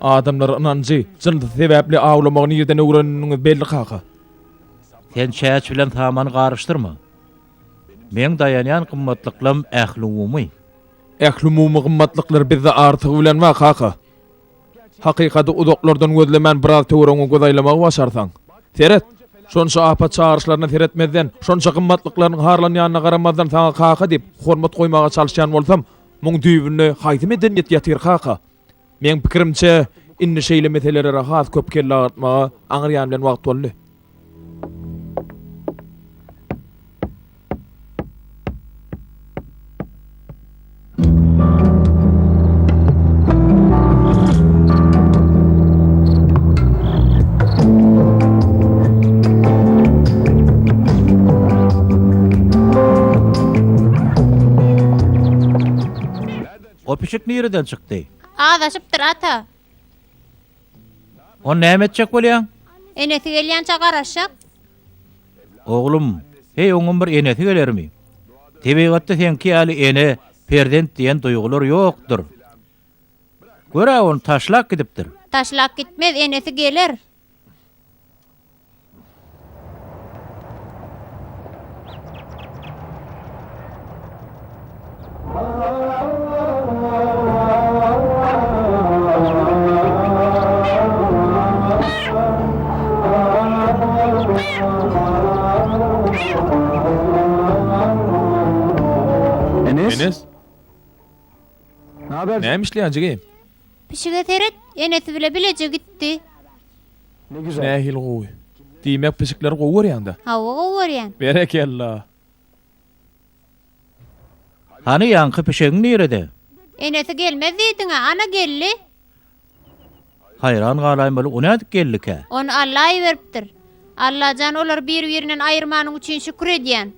Adamlar ananjy, jyldy sebäpli awlamagyny ýerden öwrenýän belli kaka. Sen şäç bilen tamany garşdyrma. Men dayanýan gymmatlyklym ählimiňmi? Ählimiň gymmatlyklary bizde artyk bilen wa kaka. Hakykady udaklardan gözlemän biraz töwereňe gözaýlamagy başarsaň. Seret, şonça apat çağrışlaryna seretmezden, şonça gymmatlyklaryň harlanýanyna garamazdan saňa kaka diýip hormat goýmaga çalyşýan bolsam, muň düýbüne haýsy medeniýet ýatyr kaka. Men pikirimçe indi şeýle meselelere has köp kelle agatmaga aňyrýan bilen wagt boldy. O pişik nereden çykdy? Adaşypdyr ata. O näme etjek bolýan? Enesi gelýänçe garaşak. Oglum, hey oňum bir enesi gelermi? Tebigatda senki ýaly ene perdent diýen duýgular ýokdur. Görä onu taşlak gidipdir. Taşlak gitmez, enesi gelir. Näme işleýänjigim? Pişige teret, enesi bile bilece gitti. Nähil gowy. Diýmek pisikler gowy ýanda. Hava gowaryan. Berekellah. Hani yankı pişegiň nerede? Enesi gelmez diýdiňe, ana gelli. Hayran galaýym bolup, o nädip geldik? Onu Allah beripdir. Allah can olar bir-birinden aýyrmanyň üçin şükür edýän.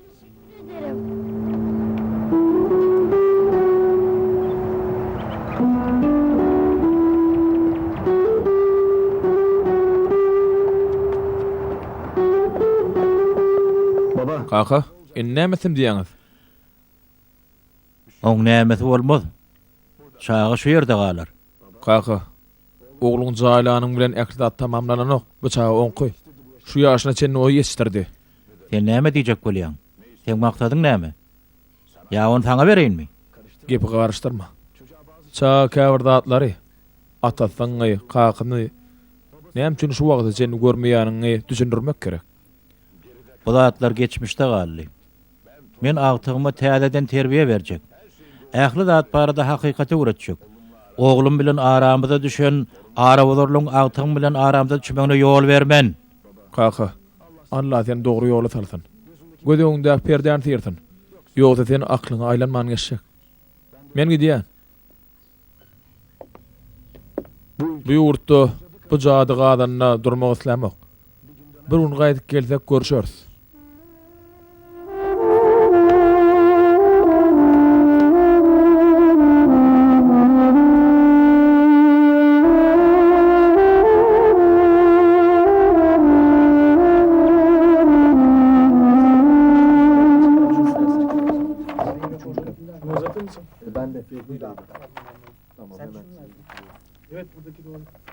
Kaka, nämesim diýäňiz? Oň nämesi bolmaz. Çağı şu ýerde galar. Kaka, ogluň jaýlanyň bilen ekdat tamamlananyk, bu çağı oňky. Şu ýaşyna çenni o ýetişdirdi. Sen näme diýjek bolýan? Sen maksadyň näme? Ya onu sana bereyinmi? Gepi garşdyrma. Çağı käwirdatlary, atasyňy, kakyny, näme üçin şu wagtda çenni görmeýäniňi düşündirmek gerek. Bu zatlar geçmişde gally. Men agtygyma täzeden terbiýe berjek. Ähli zat barada hakykaty öwretjek. Oglum bilen aramyza düşen arabadorluň agtygyň bilen aramyza düşmegine ýol bermen. Kaka, Allah seni dogry ýola salsyn. Gözüňde perdäni tirsin. Ýogsa sen aklyňa aýlanman geçecek. Men gidýän. Bu ýurtda bu jady gadanna durmak islämek. Bir gün gaýdyp gelsek görüşeriz.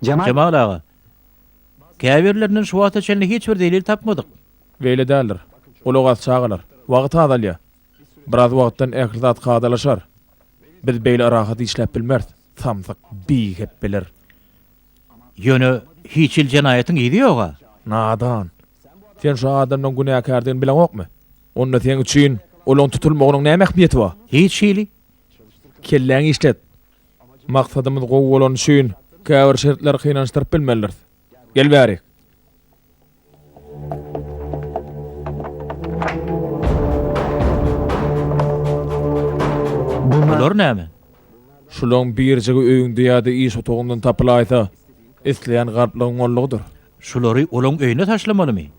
Cemal ağa. Käbirlerinden şu wagta çenli hiç bir delil tapmadyk. Beýle däldir. Ulagat çağalar. Wagt adalya. Biraz wagtdan eklat kadalaşar. Biz beýle rahat işläp bilmez. Samsak bi hep bilir. Ýöne hiç il jenaýatyň ýedi ýoga. Nadan. Sen şu adamdan günäkärdigini bilen okmy? Onda sen üçin olan tutulmagynyň näme ähmiýeti bar? Hiç ýeli. Kelläňi işlet. Maksadymyz gowy bolan üçin käbir şertler kynanşdyryp bilmelidir. Gel bäri. Bular näme? Şulaň birjigi öýüňde ýa-da iş otagyňdan tapylaýsa, isleýän garplygyň gollugydyr. Şulary olaň öýüne taşlamalymy?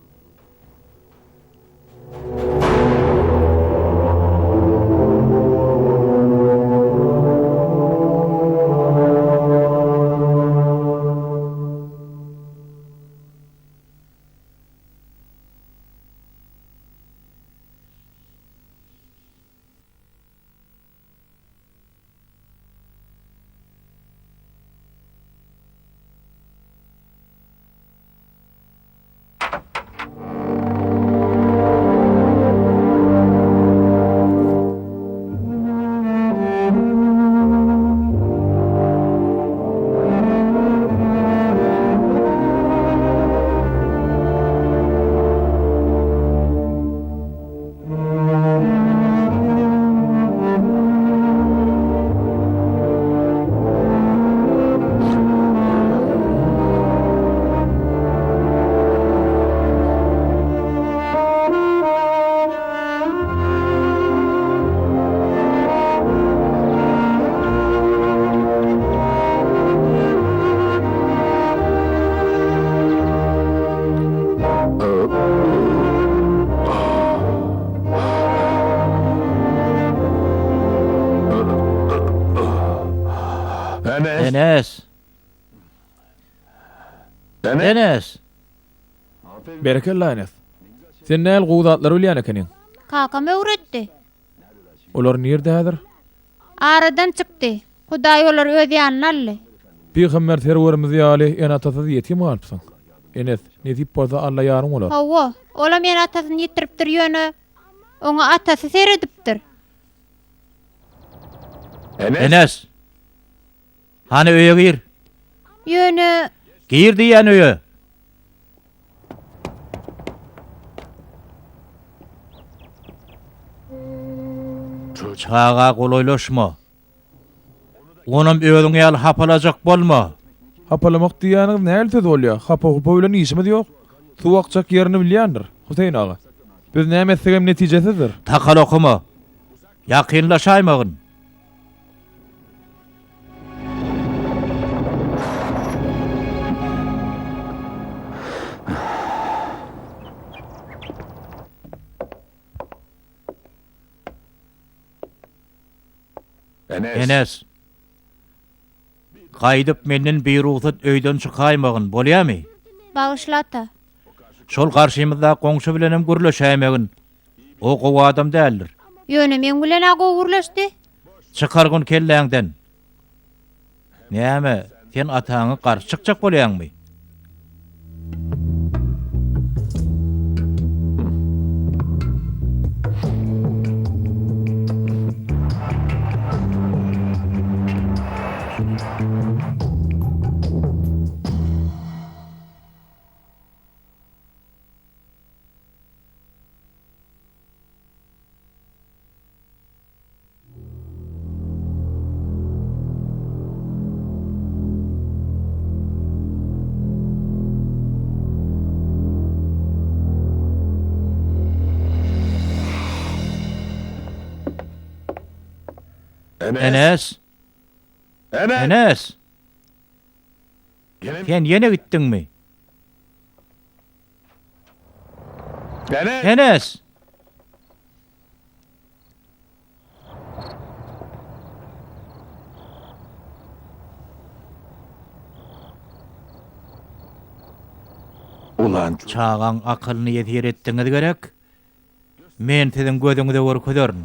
Enes. Enes. Berekellah Enes. Sen näl gowdatlar ölýän ekeniň? Kakam öwretdi. Olar nerdedir? Aradan çykdy. Hudaý olar öz ýanyna aldy. Peygamber terwerimiz ýaly ene atasy ýetim bolupsyň. Enes, ne diýip bolsa Allah ýaryň olar. Hawa, ola men atasyny ýetiripdir ýöne. Oňa atasy seredipdir. Enes. Hani öýe gir. Ýöne Gir diýen öýe. Çağa goloýlaşma. Onam özüň ýaly hapalajak bolma. Hapalamak diýäniň näle bolýar? Hapa bilen işimiz ýok. Suw akjak ýerini bilýändir. Husayn aga. Biz näme etsegem netijesidir. Takal okuma. Ýakynlaşaýmagyn. Enes. Gaýdyp menden bir ruhsat öýden çykaýmagyn bolýarmy? Bağışlata. Şol garşymyzda goňşy bilenem gürleşäýmegin. O gowy adam däldir. Ýöne men bilen aga gurlaşdy. Çıkargın kelläňden. Näme? Sen ataňy garşy çykjak bolýarmy? Enes. Enes. Sen yine gittinmi? Enes. Ulan Çağan akılını yetir ettiňiz gerek. Men sizin gözüňizde görkezerň.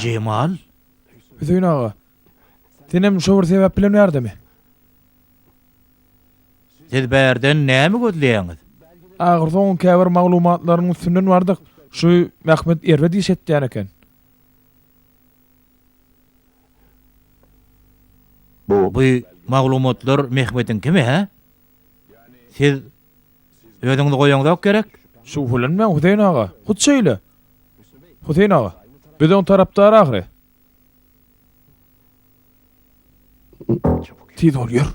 Cemal, Hüseyin aga. Senem şowur sebäp bilen ýardamy. siz bärden näme gözleýäňiz? Agyr soň käbir maglumatlaryň üstünden bardyk. Şu Mehmet Erwe diýetýän eken. Bu maglumatlar Mehmet'in kimi ha? Siz öýüňizi goýaňyz gerek. Şu bilen men Hüseyin aga. Hutçaýla. Hüseyin aga. Bizden tarapdar agry. Tiz bolýar.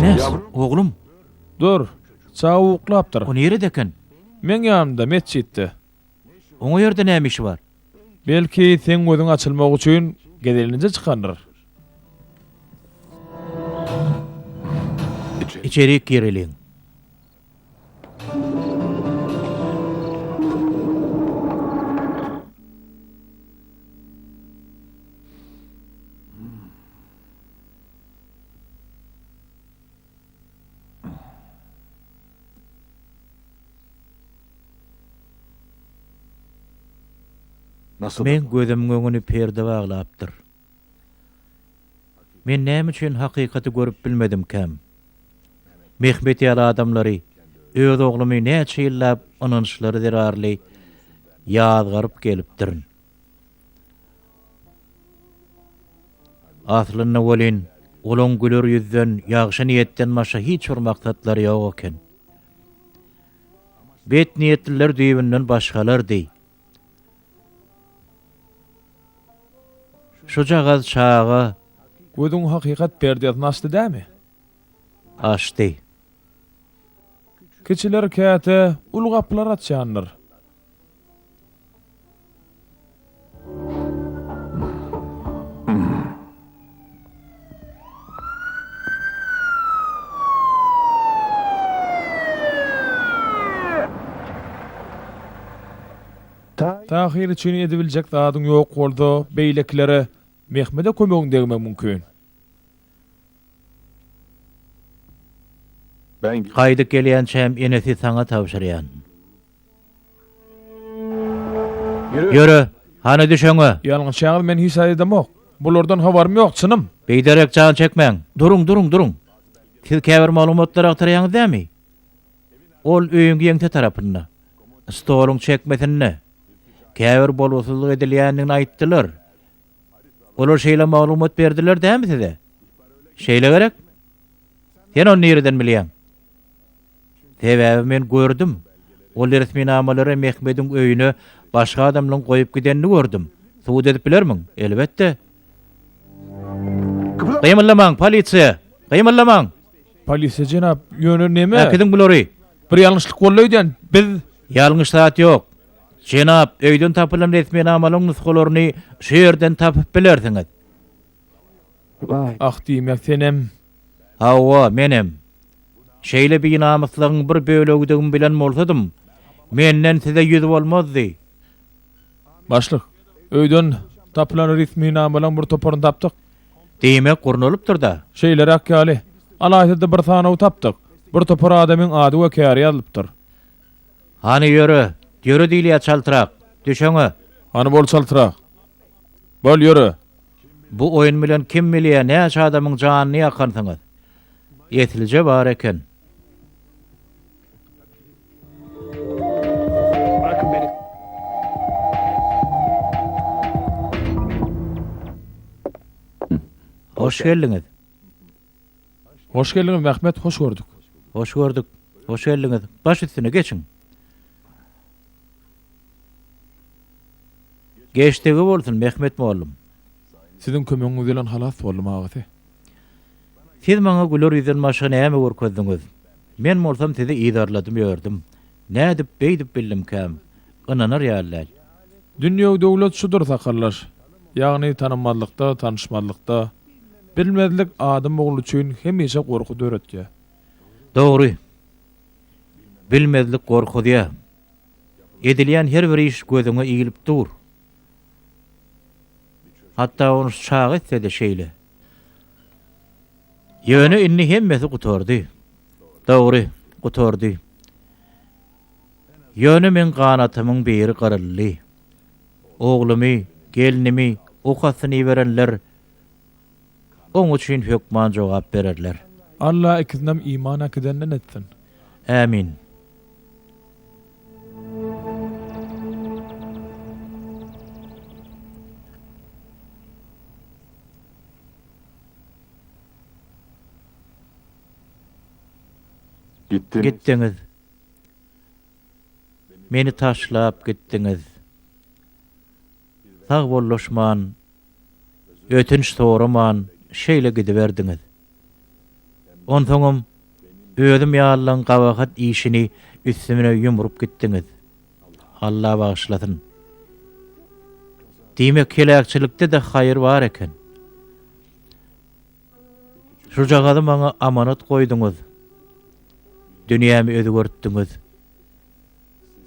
Enes, oglum, Dur. Çawuklapdyr. o nerede eken? Men ýanymda mesjitde. Oňa ýerde näme işi bar? Belki sen gözüň açylmak üçin gedelinje çykandyr. İçeri girelim. nasıl? Men gözümün öňüni perde baglapdyr. Men näme üçin hakykaty görüp bilmedim käm. Mehmet ýaly adamlary öz oglumy näçe ýyllap onunçlary derarly ýadgaryp gelipdirin. Aslyny welin, olaň güler ýüzden, ýagşy niýetden maşa hiç bir maksatlary ýok eken. Bet niýetliler düýbünden başgalardy. Şu jagaz çağa Gözüň hakykat perdeýasyny açdy dämi? açdy. Kiçiler käte ul gaplar açýanlar. Tahir için edibiljek zadyň ýok boldy, beýleklere Mehmede kömegini degmek mümkin. Ben Gaýdyp gelýän çäm enesi saňa tawşyrýan. Ýöre, hany düşeňe. Ýalňyz çağıl men hiç aýdamok. Bulardan habarym ýok çynım. Beýderek çağın çekmeň. Durun. Siz käbir maglumatlar agtarýaňyz dämi? Ol öýüňiň ýeňte tarapynda. Stoluň çekmesinde. Käbir bolgusyzlyk edilýändigini aýtdylar. Olar şeýle maglumat berdiler dämi size? Şeýle gerek? Sen onu nereden bilýän? Sebäbi men gördüm. Ol resmi namalary Mehmediň öýüne başga adamlaryň goýup gidenini gördüm. Suwd edip bilermiň? Elbetde. Gymyllamaň, polisiýa. Gymyllamaň. Polisiýa jenap ýöne neme? Äkidiň bulary. Bir ýalňyşlyk bolýardy. Biz Ýalňyşlat ýok. Jenap, öýden tapylan resmi namalaryň nusgalaryny şu ýerden tapyp bilersiňiz. ah diýmek senem. Hawa, menem. Şeýle bir namyslygyň bir bölegdigim bilen bolsadym, menden size ýüz bolmazdy. Başlyk, öýden tapylan resmi namalaryň bir toparyny tapdyk. Diýmek gurnulypdyr da. Şeýler akýaly. Alaýda bir sanaw tapdyk. Bir topar adamyň ady we käri ýazylypdyr. Hani ýöre, ýöre diýilýär çaltyrak. Düşeňe. Hani bol çaltyrak. Bol ýöre. Bu oyun bilen kim bilýär näçe adamyň janyny ýakansyňyz? Ýetilje bar eken. Hoş geldiňiz. Hoş geldiňiz Mehmet, hoş gördük. Hoş gördük. Hoş geldiňiz. Baş üstüne geçin. Geçdigi bolsun Mehmet mollum. Sizin kömegiňiz bilen halas boldum agaty. Siz maňa güler ýüzden maşa näme görkezdiňiz? Men bolsam sizi idarladym ýördüm. Nädip beýdip bildim käm. Ananar ýalylar. Dünýä döwlet şudur sakarlar. Ýagny tanymazlykda, tanışmazlykda bilmezlik adam ogly üçin hemişe gorku döretýär. Dogry. Bilmezlik gorkudýa. Edilýän her bir iş gözüňe iýilip dur. Hatta onu çağı etse de şeýle. Ýöne inni hemmesi gutordy. Dogry, gutordy. Ýöne men ganatymyň biri garylly. Oglumy, gelinimi, okasyny berenler oň üçin hökman jogap bererler. Allah ikiznem iman akidenden etsin. Amin. Gitdiňiz. Meni taşlap gitdiňiz. Sag bollaşman, ötünç soraman, şeýle gidiberdiňiz. Onsoňam özüm ýalyň gawagat işini üstüme ýumrup gitdiňiz. Allah bagyşlasyn. Diýmek kelekçilikde de haýyr bar eken. Şu jagada maňa amanat goýduňyz. Dünýämi özgörtdiňiz.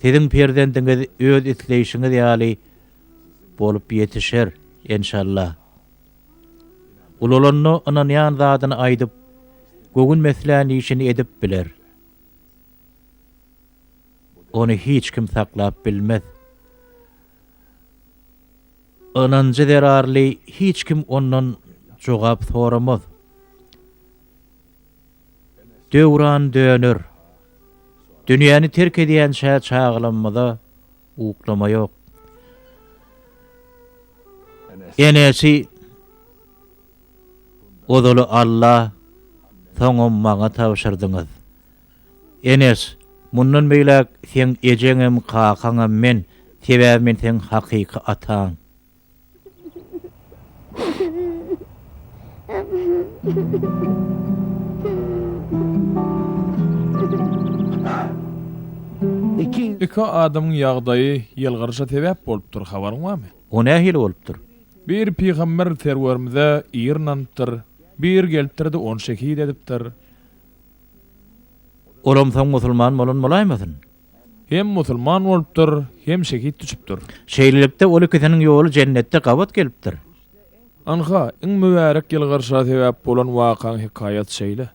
Siziň perdendiňiz öz isleýişiňiz ýaly bolup ýetişer inşallah. Ulolanny ananýan zadyny aýdyp, gögün meseleni işini edip biler. Onu hiç kim saklap bilmez. Anancı derarly hiç kim ondan jogap soramaz. Döwran dönür. Dünýäni terk edýän şäher çağlanmada uklama ýok. Enesi Odalı Allah soňam maňa tabşyrdyňyz. Enes, mundan beýlek sen ejeňem kakaňam men, sebäbim sen hakyky ataň. İki adamın ýagdaýy ýylgyrşa sebäp bolupdyr, habaryň barmy? O nähili bolupdyr? Bir peýgamber terwerimize ýernantyr, bir geltirdi 10 şehit edipdir. Olam soň musulman bolan bolaýmasyn? Hem musulman bolupdyr, hem şehit düşüpdir. Şeýlelikde ol ikisiniň ýoly jennetde gabat gelipdir. Anha, iň mübarek ýylgyrşa sebäp bolan wakaň hikaýat şeýle.